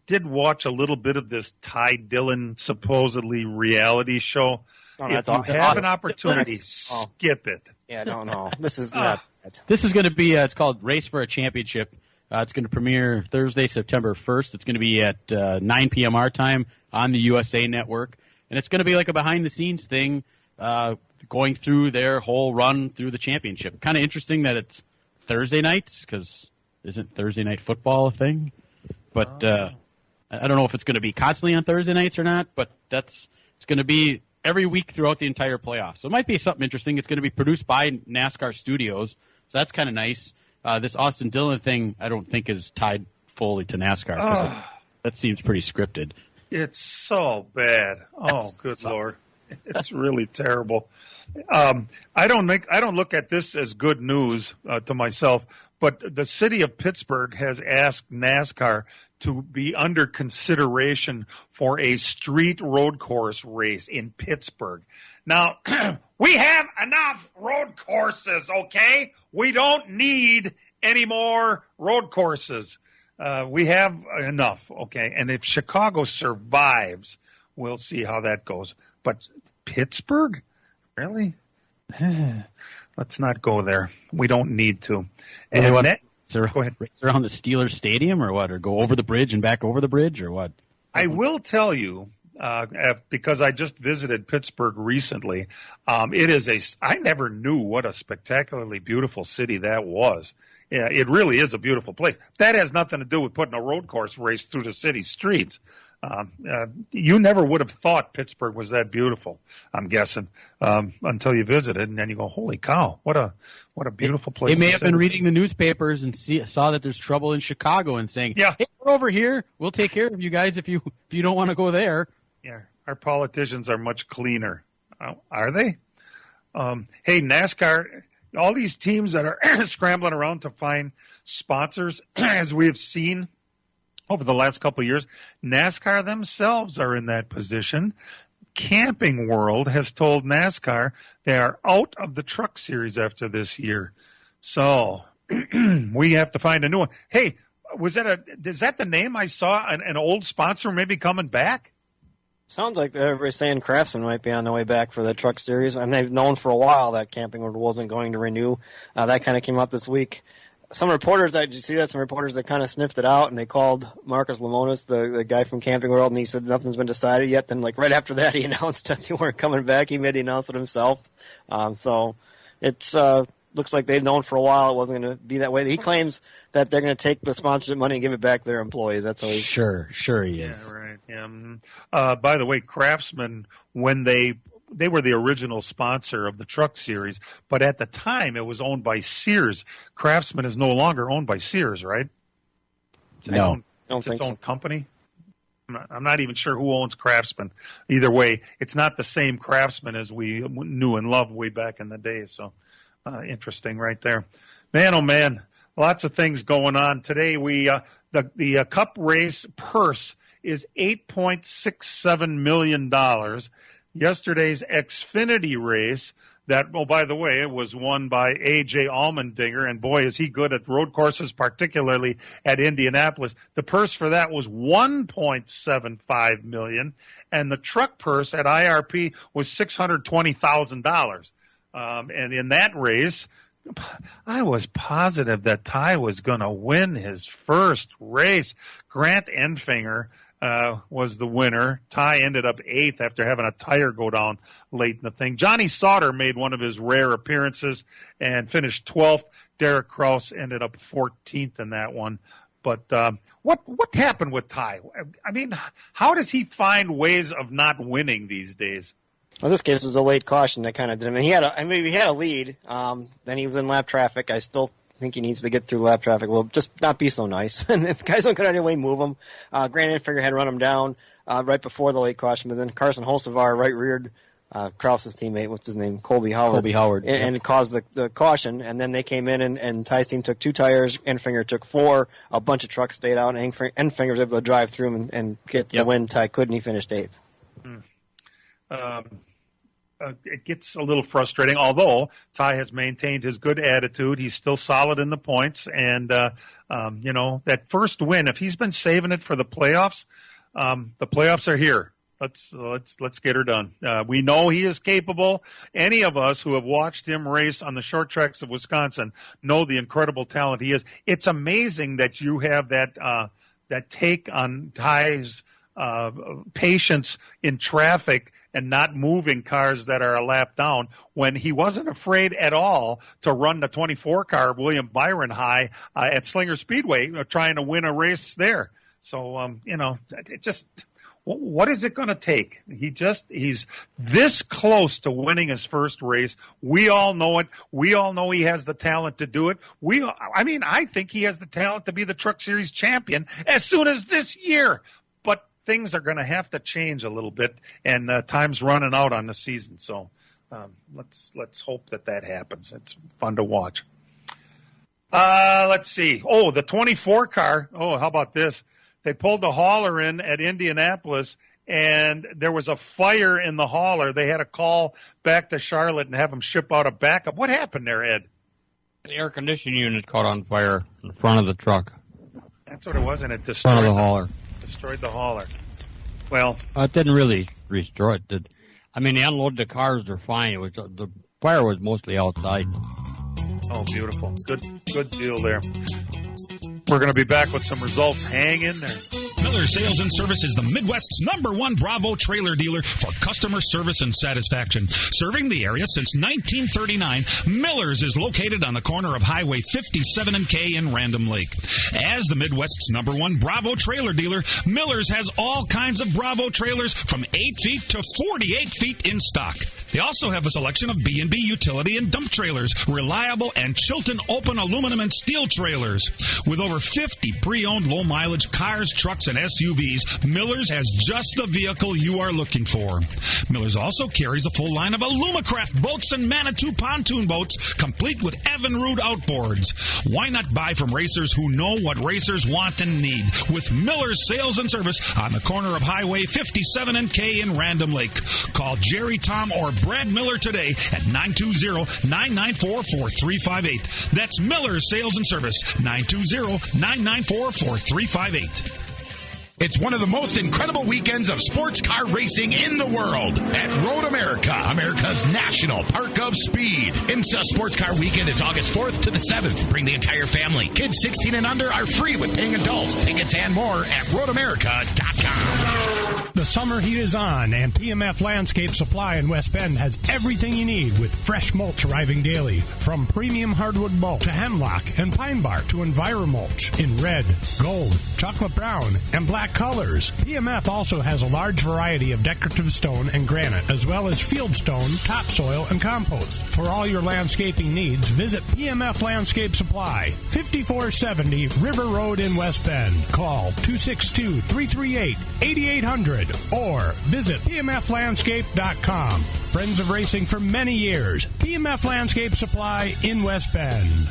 did watch a little bit of this Ty Dillon supposedly reality show. Oh, if you have an opportunity, skip it. Yeah, I don't know. This is not. This is going to be, it's called Race for a Championship. It's going to premiere Thursday, September 1st. It's going to be at 9 p.m. our time on the USA Network. And it's going to be like a behind-the-scenes thing going through their whole run through the championship. Kind of interesting that it's Thursday nights, because isn't Thursday night football a thing? But I don't know if it's going to be constantly on Thursday nights or not, but it's going to be every week throughout the entire playoffs. So it might be something interesting. It's going to be produced by NASCAR Studios, so that's kind of nice. This Austin Dillon thing, I don't think is tied fully to NASCAR. That seems pretty scripted. It's so bad. Oh, good Lord. It's really terrible. I don't look at this as good news to myself, but the city of Pittsburgh has asked NASCAR to be under consideration for a street road course race in Pittsburgh. Now, we have enough road courses, okay? We don't need any more road courses. We have enough, okay? And if Chicago survives, we'll see how that goes. But Pittsburgh? Really? Let's not go there. We don't need to. And go ahead. Race around the Steelers Stadium or what? Or go over the bridge and back over the bridge or what? I will tell you, because I just visited Pittsburgh recently, I never knew what a spectacularly beautiful city that was. Yeah, it really is a beautiful place. That has nothing to do with putting a road course race through the city streets. You never would have thought Pittsburgh was that beautiful, I'm guessing, until you visited, and then you go, holy cow, what a beautiful place. They may have been reading the newspapers and saw that there's trouble in Chicago and saying, hey, we're over here. We'll take care of you guys if you don't want to go there. Yeah, our politicians are much cleaner. Are they? Hey, NASCAR, all these teams that are scrambling around to find sponsors, as we have seen over the last couple of years, NASCAR themselves are in that position. Camping World has told NASCAR they are out of the truck series after this year. So we have to find a new one. Hey, is that the name I saw? An old sponsor maybe coming back? Sounds like everybody's saying Craftsman might be on the way back for the truck series. I mean, they've known for a while that Camping World wasn't going to renew. That kind of came out this week. Some reporters, did you see that? Some reporters that kind of sniffed it out, and they called Marcus Lemonis, the guy from Camping World, and he said nothing's been decided yet. Then, right after that, he announced that they weren't coming back. He made the announcement himself. So it's looks like they've known for a while it wasn't going to be that way. He claims that they're going to take the sponsorship money and give it back to their employees. That's how he. Sure he is. Yeah, right. Yeah. By the way, Craftsman, when they were the original sponsor of the truck series, but at the time it was owned by Sears. Craftsman is no longer owned by Sears, right? It's its own company. I'm not even sure who owns Craftsman. Either way, it's not the same Craftsman as we knew and loved way back in the day. So interesting right there. Man, oh man, lots of things going on today. The Cup race purse is $8.67 million. Yesterday's Xfinity race, by the way, it was won by A.J. Allmendinger, and boy, is he good at road courses, particularly at Indianapolis. The purse for that was $1.75 million, and the truck purse at IRP was $620,000. And in that race, I was positive that Ty was going to win his first race. Grant Enfinger was the winner. Ty ended up 8th after having a tire go down late in the thing. Johnny Sauter made one of his rare appearances and finished 12th. Derek Krause ended up 14th in that one. But what happened with Ty? I mean, how does he find ways of not winning these days? Well, this case was a late caution that kind of did him. He had a lead. Then he was in lap traffic. I still think he needs to get through lap traffic a little, just not be so nice. And the guys don't anyway move him. Grant Enfinger had run him down right before the late caution, but then Carson Holsevar right-reared Krause's teammate, what's his name, Colby Howard. And it caused the caution, and then they came in, and Ty's team took 2 tires, Enfinger took 4, a bunch of trucks stayed out, and Enfinger was able to drive through them and get the win. Ty couldn't, he finished 8th. It gets a little frustrating, although Ty has maintained his good attitude. He's still solid in the points, and that first win, if he's been saving it for the playoffs are here. Let's get her done. We know he is capable. Any of us who have watched him race on the short tracks of Wisconsin know the incredible talent he is. It's amazing that you have that take on Ty's patience in traffic and not moving cars that are a lap down, when he wasn't afraid at all to run the 24 car William Byron high at Slinger Speedway, trying to win a race there. So, what is it going to take? He's this close to winning his first race. We all know it. We all know he has the talent to do it. I think he has the talent to be the Truck Series champion as soon as this year. But things are going to have to change a little bit, and time's running out on the season. So let's hope that happens. It's fun to watch. Let's see. Oh, the 24 car. Oh, how about this? They pulled the hauler in at Indianapolis, and there was a fire in the hauler. They had to call back to Charlotte and have them ship out a backup. What happened there, Ed? The air conditioning unit caught on fire in front of the truck. That's what it was, and it destroyed front of the hauler. Destroyed the hauler. Well, it didn't really destroy it. They unloaded the cars. They're fine. It was the fire was mostly outside. Oh, beautiful. Good deal there. We're going to be back with some results. Hang in there. Miller Sales and Service is the Midwest's #1 Bravo trailer dealer for customer service and satisfaction. Serving the area since 1939, Miller's is located on the corner of Highway 57 and K in Random Lake. As the Midwest's #1 Bravo trailer dealer, Miller's has all kinds of Bravo trailers from 8 feet to 48 feet in stock. They also have a selection of B&B utility and dump trailers, reliable and Chilton open aluminum and steel trailers. With over 50 pre-owned low-mileage cars, trucks, and SUVs, Miller's has just the vehicle you are looking for. Miller's also carries a full line of Alumacraft boats and Manitou pontoon boats, complete with Evinrude outboards. Why not buy from racers who know what racers want and need? With Miller's Sales and Service on the corner of Highway 57 and K in Random Lake. Call Jerry, Tom, or Brad Miller today at 920-994-4358. That's Miller's Sales and Service, 920-994-4358. It's one of the most incredible weekends of sports car racing in the world at Road America, America's national park of speed. IMSA Sports Car Weekend is August 4th to the 7th. Bring the entire family. Kids 16 and under are free with paying adults. Tickets and more at roadamerica.com. The summer heat is on, and PMF Landscape Supply in West Bend has everything you need with fresh mulch arriving daily. From premium hardwood mulch to hemlock and pine bark to EnviroMulch in red, gold, chocolate brown, and black colors. PMF also has a large variety of decorative stone and granite, as well as field stone, topsoil, and compost. For all your landscaping needs, visit PMF Landscape Supply, 5470 River Road in West Bend. Call 262-338-8800 or visit pmflandscape.com. Friends of racing for many years. PMF Landscape Supply in West Bend.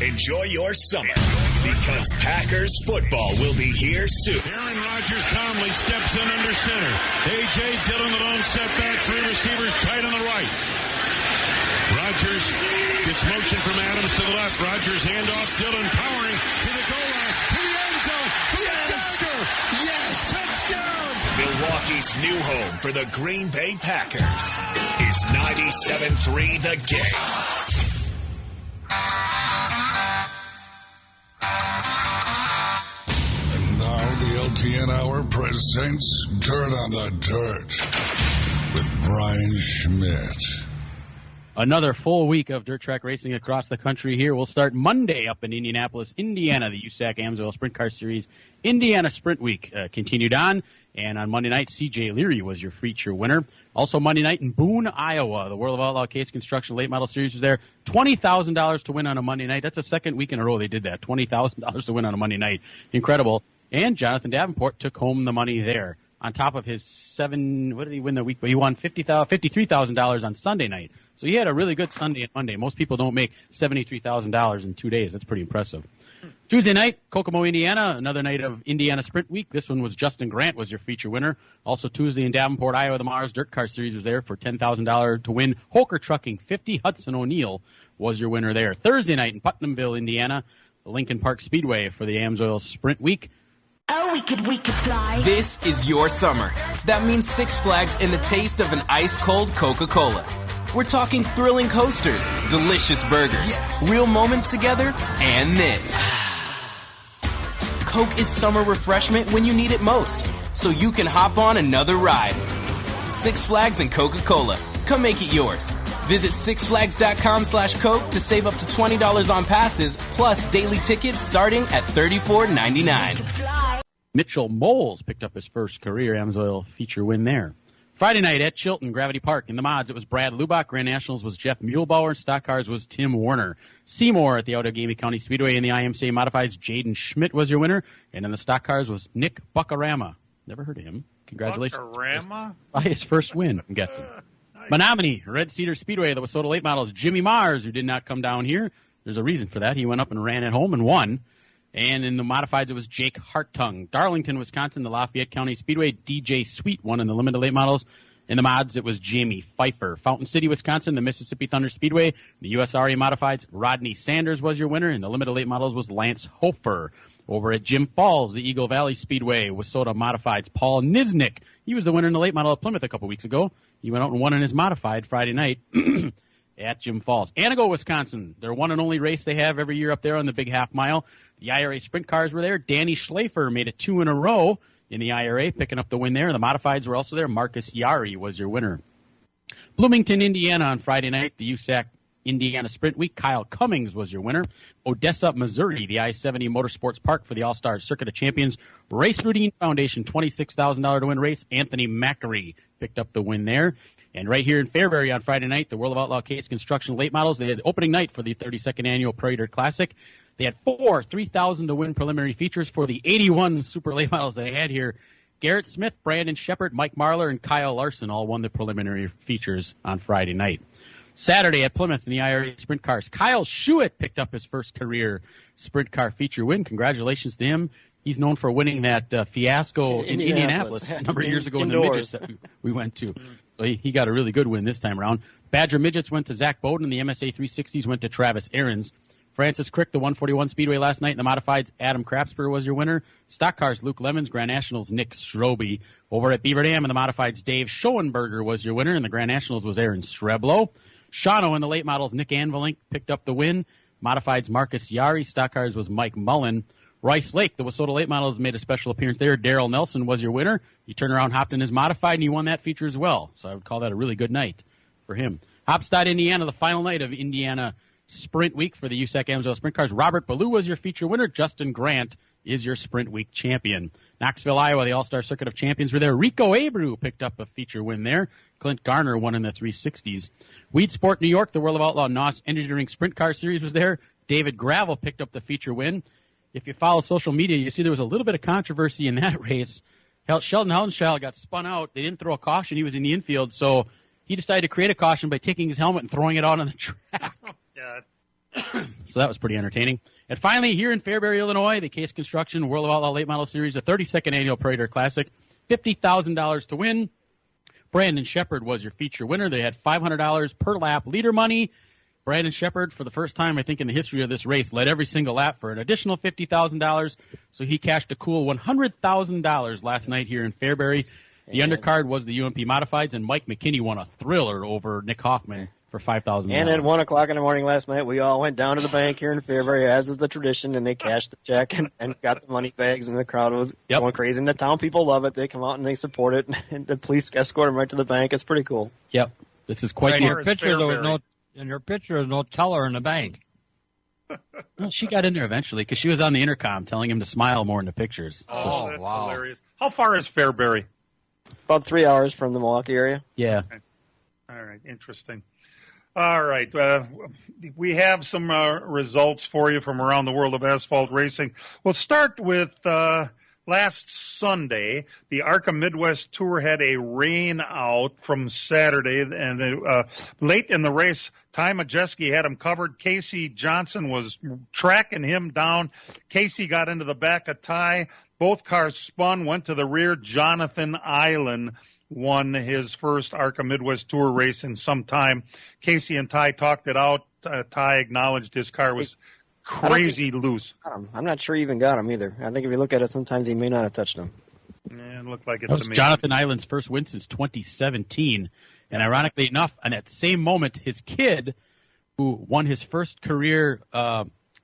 Enjoy your summer because Packers football will be here soon. Aaron Rodgers calmly steps in under center. A.J. Dillon, the lone setback, 3 receivers tight on the right. Rodgers gets motion from Adams to the left. Rodgers handoff, Dillon powering to the goal line, to the end zone, for the touchdown. Yes, touchdown. Milwaukee's new home for the Green Bay Packers is 97.3 The Game. And now the LTN Hour presents Dirt on the Dirt with Brian Schmidt. Another full week of dirt track racing across the country here. We'll start Monday up in Indianapolis, Indiana. The USAC Amsoil Sprint Car Series Indiana Sprint Week continued on. And on Monday night, C.J. Leary was your feature winner. Also Monday night in Boone, Iowa, the World of Outlaw Case Construction Late Model Series was there. $20,000 to win on a Monday night. That's the second week in a row they did that. $20,000 to win on a Monday night. Incredible. And Jonathan Davenport took home the money there. On top of his what did he win the week? He won $53,000 on Sunday night. So he had a really good Sunday and Monday. Most people don't make $73,000 in 2 days. That's pretty impressive. Tuesday night, Kokomo, Indiana, another night of Indiana Sprint Week. This one was Justin Grant was your feature winner. Also Tuesday in Davenport, Iowa, the Mars Dirt Car Series was there for $10,000 to win. Holker Trucking, 50 Hudson O'Neill was your winner there. Thursday night in Putnamville, Indiana, the Lincoln Park Speedway for the Amsoil Sprint Week. Oh, we could fly. This is your summer. That means Six Flags and the taste of an ice-cold Coca-Cola. We're talking thrilling coasters, delicious burgers, real moments together, and this. Coke is summer refreshment when you need it most, so you can hop on another ride. Six Flags and Coca-Cola. Come make it yours. Visit sixflags.com/Coke to save up to $20 on passes, plus daily tickets starting at $34.99. Mitchell Moles picked up his first career Amsoil feature win there. Friday night at Chilton, Gravity Park. In the mods, it was Brad Lubach. Grand Nationals was Jeff Muehlbauer. And Stock Cars was Tim Warner. Seymour at the Outagamie County Speedway. In the IMCA Modifieds, Jaden Schmidt was your winner. And in the Stock Cars was Nick Buckarama. Never heard of him. Congratulations. Buckarama? By his first win, I'm guessing. Nice. Menominee, Red Cedar Speedway, the Wissota Late Models. Jimmy Mars, who did not come down here. There's a reason for that. He went up and ran at home and won. And in the modifieds, it was Jake Hartung. Darlington, Wisconsin, the Lafayette County Speedway. DJ Sweet won in the limited late models. In the mods, it was Jamie Pfeiffer. Fountain City, Wisconsin, the Mississippi Thunder Speedway. The USRA modifieds, Rodney Sanders was your winner. In the limited late models was Lance Hofer. Over at Jim Falls, the Eagle Valley Speedway, Wissota modifieds, Paul Niznik. He was the winner in the late model at Plymouth a couple weeks ago. He went out and won in his modified Friday night at Jim Falls. Antigo, Wisconsin, their one and only race they have every year up there on the big half mile. The IRA sprint cars were there. Danny Schlafer made it 2 in a row in the IRA, picking up the win there. The modifieds were also there. Marcus Yari was your winner. Bloomington, Indiana on Friday night, the USAC Indiana Sprint Week. Kyle Cummings was your winner. Odessa, Missouri, the I-70 Motorsports Park for the All-Star Circuit of Champions. Race Routine Foundation, $26,000 to win race. Anthony Macri picked up the win there. And right here in Fairbury on Friday night, the World of Outlaw Case Construction Late Models. They had opening night for the 32nd Annual Prairie Dirt Classic. They had 4 $3,000 to win preliminary features for the 81 Super Late Models they had here. Garrett Smith, Brandon Shepard, Mike Marlar, and Kyle Larson all won the preliminary features on Friday night. Saturday at Plymouth in the IRA Sprint Cars, Kyle Schuett picked up his first career sprint car feature win. Congratulations to him. He's known for winning that fiasco in Indianapolis a number of years ago in the midgets that we went to. So he got a really good win this time around. Badger Midgets went to Zach Bowden. The MSA 360s went to Travis Ahrens. Francis Crick, the 141 Speedway last night in the modifieds. Adam Crapsper was your winner. Stock Cars, Luke Lemons. Grand Nationals, Nick Strobe. Over at Beaver Dam in the modifieds, Dave Schoenberger was your winner. And the Grand Nationals was Aaron Streblo. Shawano in the late models, Nick Anvilink picked up the win. Modifieds, Marcus Yari. Stock Cars was Mike Mullen. Rice Lake, the Wissota Late Models made a special appearance there. Daryl Nelson was your winner. He turned around, hopped in his modified, and he won that feature as well. So I would call that a really good night for him. Hopstad, Indiana, the final night of Indiana Sprint Week for the USAC Amsoil Sprint Cars. Robert Ballou was your feature winner. Justin Grant is your Sprint Week champion. Knoxville, Iowa, the All-Star Circuit of Champions were there. Rico Abreu picked up a feature win there. Clint Garner won in the 360s. Weed Sport, New York, the World of Outlaw NOS Engineering Sprint Car Series was there. David Gravel picked up the feature win. If you follow social media, you see there was a little bit of controversy in that race. Sheldon Hellenschild got spun out. They didn't throw a caution. He was in the infield, so he decided to create a caution by taking his helmet and throwing it out on the track. So that was pretty entertaining. And finally, here in Fairbury, Illinois, the Case Construction World of Outlaw Late Model Series, the 32nd Annual Prairie Dirt Classic, $50,000 to win. Brandon Shepard was your feature winner. They had $500 per lap leader money. Brandon Shepard, for the first time, I think, in the history of this race, led every single lap for an additional $50,000. So he cashed a cool $100,000 last night here in Fairbury. The undercard was the UMP Modifieds, and Mike McKinney won a thriller over Nick Hoffman for $5,000. And at 1 o'clock in the morning last night, we all went down to the bank here in Fairbury, as is the tradition, and they cashed the check and got the money bags, and the crowd was going crazy. And the town people love it. They come out and they support it, and the police escort them right to the bank. It's pretty cool. Yep. This is quite the picture. And her picture is no teller in the bank. Well, she got in there eventually because she was on the intercom telling him to smile more in the pictures. Oh, that's hilarious. How far is Fairbury? About 3 hours from the Milwaukee area. Yeah. Okay. All right, interesting. All right, we have some results for you from around the world of asphalt racing. We'll start with last Sunday. The ARCA Midwest Tour had a rain out from Saturday, and late in the race, Ty Majeski had him covered. Casey Johnson was tracking him down. Casey got into the back of Ty. Both cars spun, went to the rear. Jonathan Island won his first ARCA Midwest Tour race in some time. Casey and Ty talked it out. Ty acknowledged his car was crazy loose. I'm not sure he even got him either. I think if you look at it, sometimes he may not have touched him. Yeah, it looked like it to me. That was Jonathan Island's first win since 2017. And ironically enough, and at the same moment, his kid, who won his first career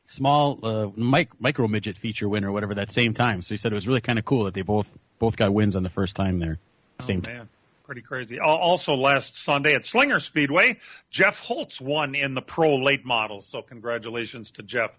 small micro midget feature win or whatever that same time. So he said it was really kind of cool that they both got wins on the first time there. Same time. Pretty crazy. Also last Sunday at Slinger Speedway, Jeff Holtz won in the pro late models, so congratulations to Jeff.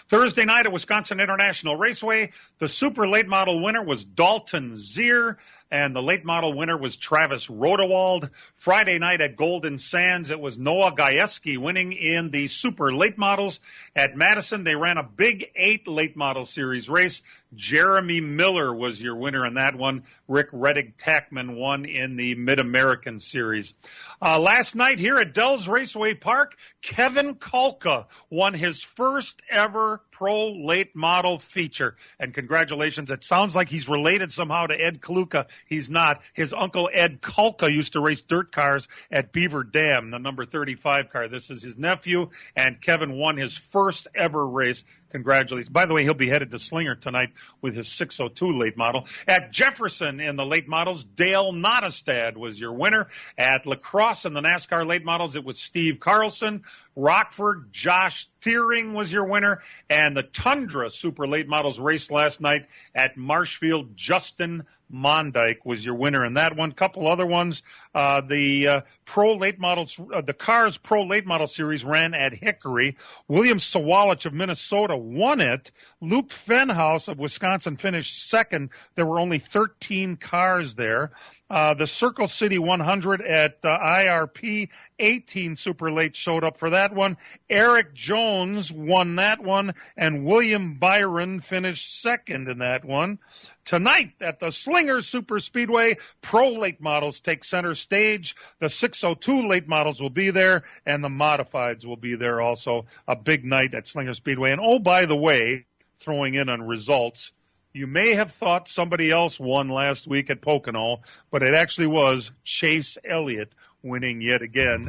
Thursday night at Wisconsin International Raceway, the super late model winner was Dalton Zier, and the late model winner was Travis Rodewald. Friday night at Golden Sands, it was Noah Gajewski winning in the super late models. At Madison, they ran a Big 8 late model series race. Jeremy Miller was your winner in that one. Rick Reddick-Tackman won in the Mid-American Series. Last night here at Dells Raceway Park, Kevin Kulka won his first ever pro late model feature. And congratulations. It sounds like he's related somehow to Ed Kaluka. He's not. His uncle Ed Kulka used to race dirt cars at Beaver Dam, the number 35 car. This is his nephew, and Kevin won his first ever race. Congratulations. By the way, he'll be headed to Slinger tonight with his 602 late model. At Jefferson in the late models, Dale Nottestad was your winner. At La Crosse in the NASCAR late models, it was Steve Carlson. Rockford, Josh Thiering was your winner. And the Tundra super late models race last night at Marshfield, Justin Mondyke was your winner in that one. Couple other ones. The pro late models, the Cars Pro Late Model Series ran at Hickory. William Sawalich of Minnesota won it. Luke Fenhouse of Wisconsin finished second. There were only 13 cars there. The Circle City 100 at IRP, 18 super late showed up for that one. Eric Jones won that one, and William Byron finished second in that one. Tonight at the Slinger Super Speedway, pro late models take center stage. The 602 late models will be there, and the modifieds will be there also. A big night at Slinger Speedway. And oh, by the way, throwing in on results, you may have thought somebody else won last week at Pocono, but it actually was Chase Elliott winning yet again.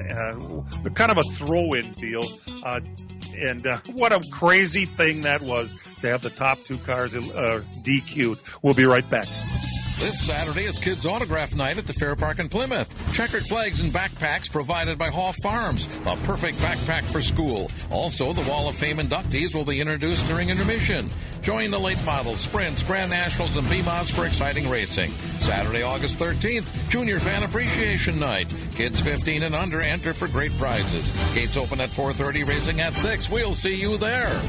Kind of a throw-in deal. And what a crazy thing that was to have the top two cars DQ'd. We'll be right back. This Saturday is Kids Autograph Night at the Fair Park in Plymouth. Checkered flags and backpacks provided by Hoff Farms. The perfect backpack for school. Also, the Wall of Fame inductees will be introduced during intermission. Join the late models, sprints, Grand Nationals, and B-Mods for exciting racing. Saturday, August 13th, Junior Fan Appreciation Night. Kids 15 and under enter for great prizes. Gates open at 4:30, racing at 6. We'll see you there.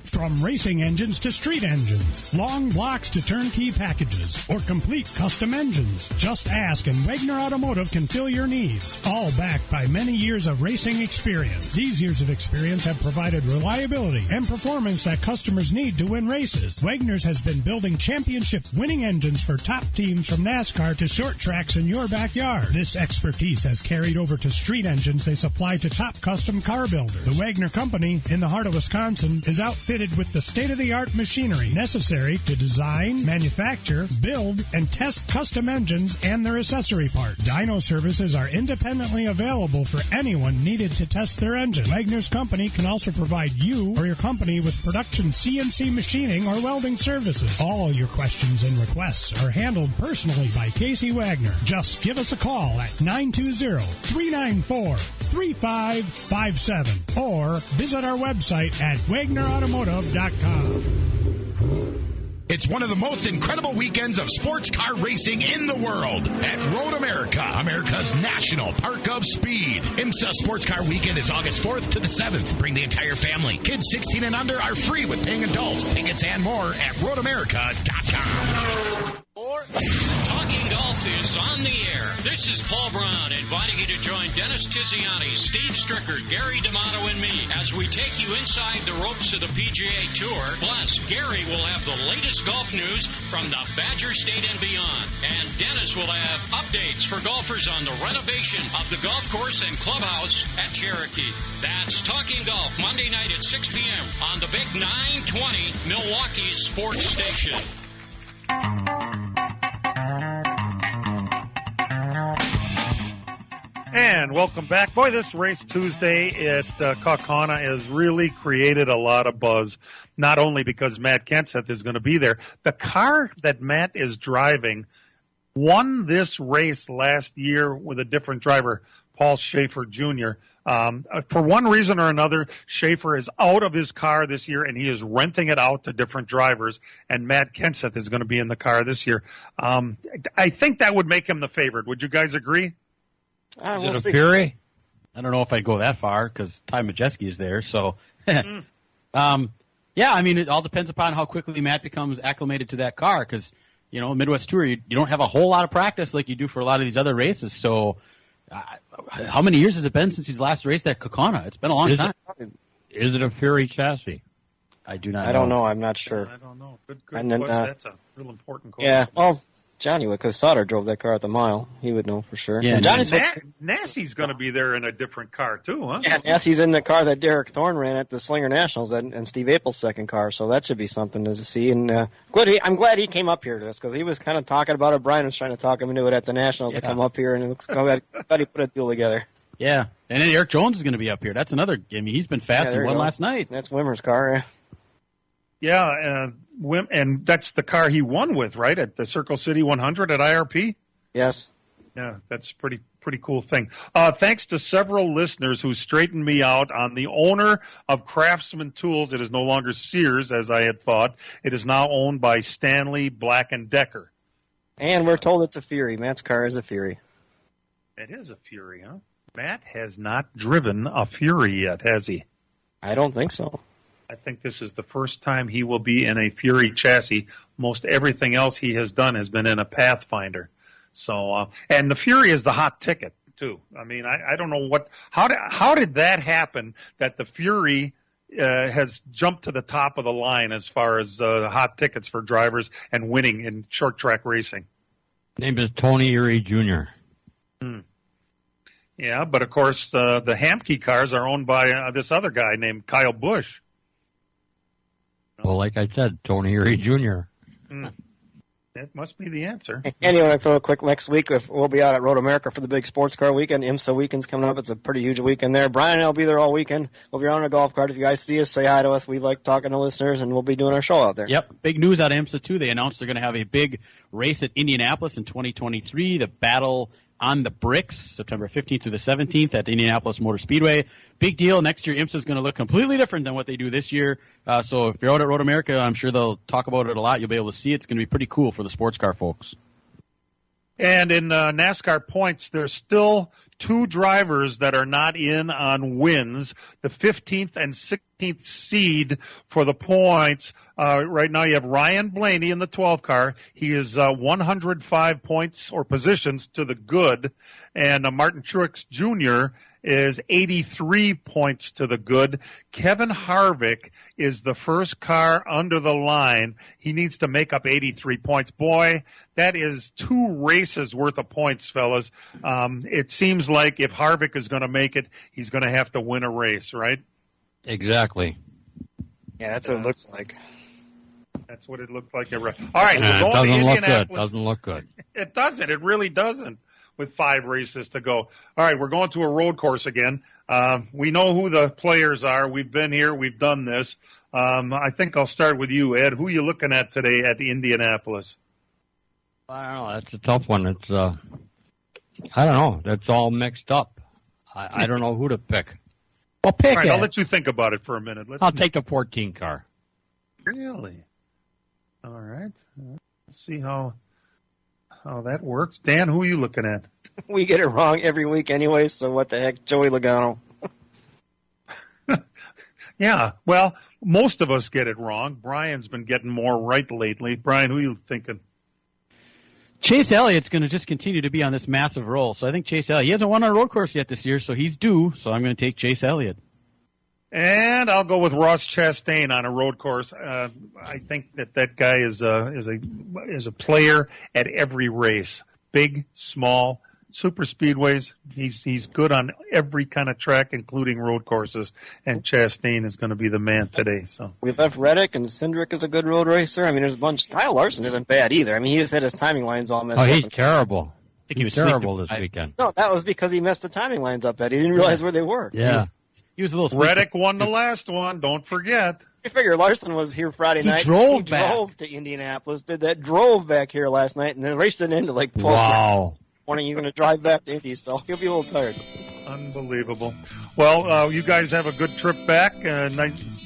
From racing engines to street engines, long blocks to turnkey packages, or complete custom engines, just ask and Wagner Automotive can fill your needs. All backed by many years of racing experience. These years of experience have provided reliability and performance that customers need to win races. Wagner's has been building championship-winning engines for top teams from NASCAR to short tracks in your backyard. This expertise has carried over to street engines they supply to top custom car builders. The Wagner Company, in the heart of Wisconsin, is outfitted with the state-of-the-art machinery necessary to design, manufacture, build, and test custom engines and their accessory parts. Dyno services are independently available for anyone needed to test their engine. Wagner's Company can also provide you or your company with production CNC machining or welding services. All your questions and requests are handled personally by Casey Wagner. Just give us a call at 920-394-3557 or visit our website at WagnerAutomotive.com. It's one of the most incredible weekends of sports car racing in the world at Road America, America's national park of speed. IMSA Sports Car Weekend is August 4th to the 7th. Bring the entire family. Kids 16 and under are free with paying adults. Tickets and more at roadamerica.com. Talking Golf is on the air. This is Paul Brown inviting you to join Dennis Tiziani, Steve Stricker, Gary D'Amato, and me as we take you inside the ropes of the PGA Tour. Plus, Gary will have the latest golf news from the Badger State and beyond. And Dennis will have updates for golfers on the renovation of the golf course and clubhouse at Cherokee. That's Talking Golf, Monday night at 6 p.m. on the Big 920, Milwaukee's sports station. And welcome back. Boy, this Race Tuesday at Kaukauna has really created a lot of buzz, not only because Matt Kenseth is going to be there. The car that Matt is driving won this race last year with a different driver, Paul Schaefer Jr. For one reason or another, Schaefer is out of his car this year, and he is renting it out to different drivers, and Matt Kenseth is going to be in the car this year. I think that would make him the favorite. Would you guys agree? Is it a Fury? I don't know if I'd go that far because Ty Majeski is there. So, yeah, I mean, it all depends upon how quickly Matt becomes acclimated to that car because, you know, Midwest Tour, you don't have a whole lot of practice like you do for a lot of these other races. So, how many years has it been since he's last raced at Kaukauna? It's been a long time. Is it a Fury chassis? I do not know. I don't know. I'm not sure. I don't know. Good and then, question. That's a real important question. Yeah, well, Johnny would, because Sauter drove that car at the mile. He would know for sure. Yeah, Nassie's going to be there in a different car, too, huh? Yeah, Nassie's in the car that Derek Thorne ran at the Slinger Nationals and Steve April's second car, so that should be something to see. And I'm glad he came up here to this, because he was kind of talking about it. Brian was trying to talk him into it at the Nationals to come up here, and it looks glad he put a deal together. Yeah, and then Eric Jones is going to be up here. That's another. I mean, he's been fast and won last night. That's Wimmer's car, yeah. Yeah, and that's the car he won with, right, at the Circle City 100 at IRP? Yes. Yeah, that's pretty cool thing. Thanks to several listeners who straightened me out on the owner of Craftsman Tools. It is no longer Sears, as I had thought. It is now owned by Stanley Black & Decker. And we're told it's a Fury. Matt's car is a Fury. It is a Fury, huh? Matt has not driven a Fury yet, has he? I don't think so. I think this is the first time he will be in a Fury chassis. Most everything else he has done has been in a Pathfinder. So, and the Fury is the hot ticket too. I mean, I don't know how did that happen that the Fury has jumped to the top of the line as far as hot tickets for drivers and winning in short track racing. Name is Tony Erie Jr. Yeah, but of course the Hamke cars are owned by this other guy named Kyle Busch. Well, like I said, Tony Erie Jr. That must be the answer. And you want to throw a quick next week, we'll be out at Road America for the big sports car weekend. IMSA weekend's coming up. It's a pretty huge weekend there. Brian and I will be there all weekend. We'll be on a golf cart. If you guys see us, say hi to us. We like talking to listeners, and we'll be doing our show out there. Yep. Big news out of IMSA, too. They announced they're going to have a big race at Indianapolis in 2023, the Battle on the Bricks, September 15th through the 17th at the Indianapolis Motor Speedway. Big deal. Next year, IMSA is going to look completely different than what they do this year. So if you're out at Road America, I'm sure they'll talk about it a lot. You'll be able to see it. It's going to be pretty cool for the sports car folks. And in NASCAR points, there's still two drivers that are not in on wins. The 15th and 16th seed for the points. Right now you have Ryan Blaney in the 12 car. He is 105 points or positions to the good. And Martin Truex Jr. is 83 points to the good. Kevin Harvick is the first car under the line. He needs to make up 83 points. Boy, that is 2 races worth of points, fellas. It seems like if Harvick is going to make it, he's going to have to win a race, right? Exactly. Yeah, that's what it looks like. That's what it looked like. All right, it we're going to Indianapolis. Doesn't look good. It doesn't. It really doesn't. With 5 races to go. All right, we're going to a road course again. We know who the players are. We've been here. We've done this. I think I'll start with you, Ed. Who are you looking at today at Indianapolis? I don't know. That's a tough one. It's I don't know. That's all mixed up. I don't know who to pick. Well, pick all right, it. I'll let you think about it for a minute. I'll take the 14 car. Really? All right. Let's see how that works. Dan, who are you looking at? We get it wrong every week anyway, so what the heck, Joey Logano. Yeah, well, most of us get it wrong. Brian's been getting more right lately. Brian, who are you thinking? Chase Elliott's going to just continue to be on this massive roll. So I think Chase Elliott, he hasn't won on a road course yet this year, so he's due. So I'm going to take Chase Elliott. And I'll go with Ross Chastain on a road course. I think that guy is a player at every race, big, small, super speedways. He's good on every kind of track, including road courses. And Chastain is going to be the man today. So we left Reddick, and Cindric is a good road racer. I mean, there's a bunch. Kyle Larson isn't bad either. I mean, he just had his timing lines all messed up. Oh, he's terrible. I think he was terrible this weekend. No, that was because he messed the timing lines up, Eddie. He didn't realize where they were. Yeah. He was a little Reddick won the last one. Don't forget. You figure Larson was here Friday night. Drove to Indianapolis, drove back here last night, and then raced it into like 12 Wow. morning. He's going to drive back to Indy, so he'll be a little tired. Unbelievable. Well, you guys have a good trip back.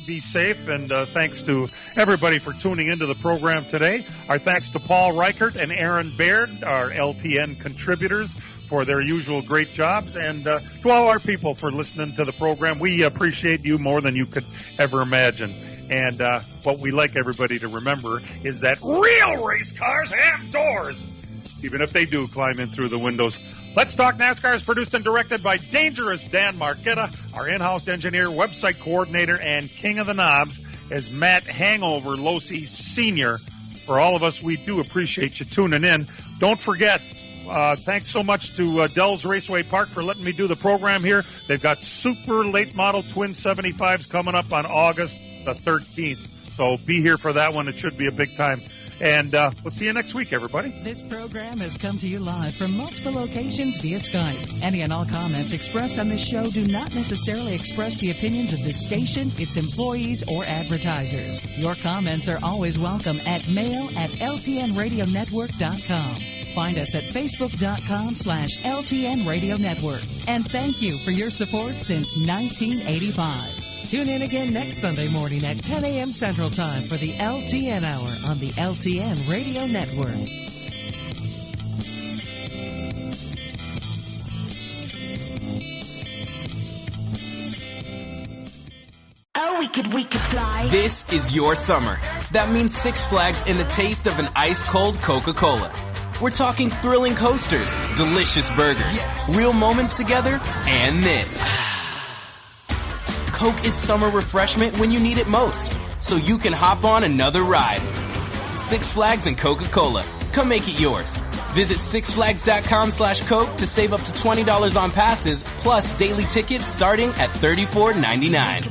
Be safe, and thanks to everybody for tuning into the program today. Our thanks to Paul Reichert and Aaron Baird, our LTN contributors, for their usual great jobs, and to all our people for listening to the program. We appreciate you more than you could ever imagine. And what we like everybody to remember is that real race cars have doors, even if they do climb in through the windows. Let's Talk NASCAR is produced and directed by Dangerous Dan Marquetta. Our in-house engineer, website coordinator, and king of the knobs is Matt Hangover Losi Sr. For all of us, we do appreciate you tuning in. Don't forget, thanks so much to Dell's Raceway Park for letting me do the program here. They've got super late model twin 75s coming up on August the 13th. So be here for that one. It should be a big time. And we'll see you next week, everybody. This program has come to you live from multiple locations via Skype. Any and all comments expressed on this show do not necessarily express the opinions of this station, its employees, or advertisers. Your comments are always welcome at mail@ltnradionetwork.com. Find us at facebook.com/LTN Radio Network. And thank you for your support since 1985. Tune in again next Sunday morning at 10 a.m. Central Time for the LTN Hour on the LTN Radio Network. Oh, we could fly. This is your summer. That means Six Flags and the taste of an ice-cold Coca-Cola. We're talking thrilling coasters, delicious burgers, real moments together, and this. Coke is summer refreshment when you need it most, so you can hop on another ride. Six Flags and Coca-Cola. Come make it yours. Visit sixflags.com/Coke to save up to $20 on passes, plus daily tickets starting at $34.99.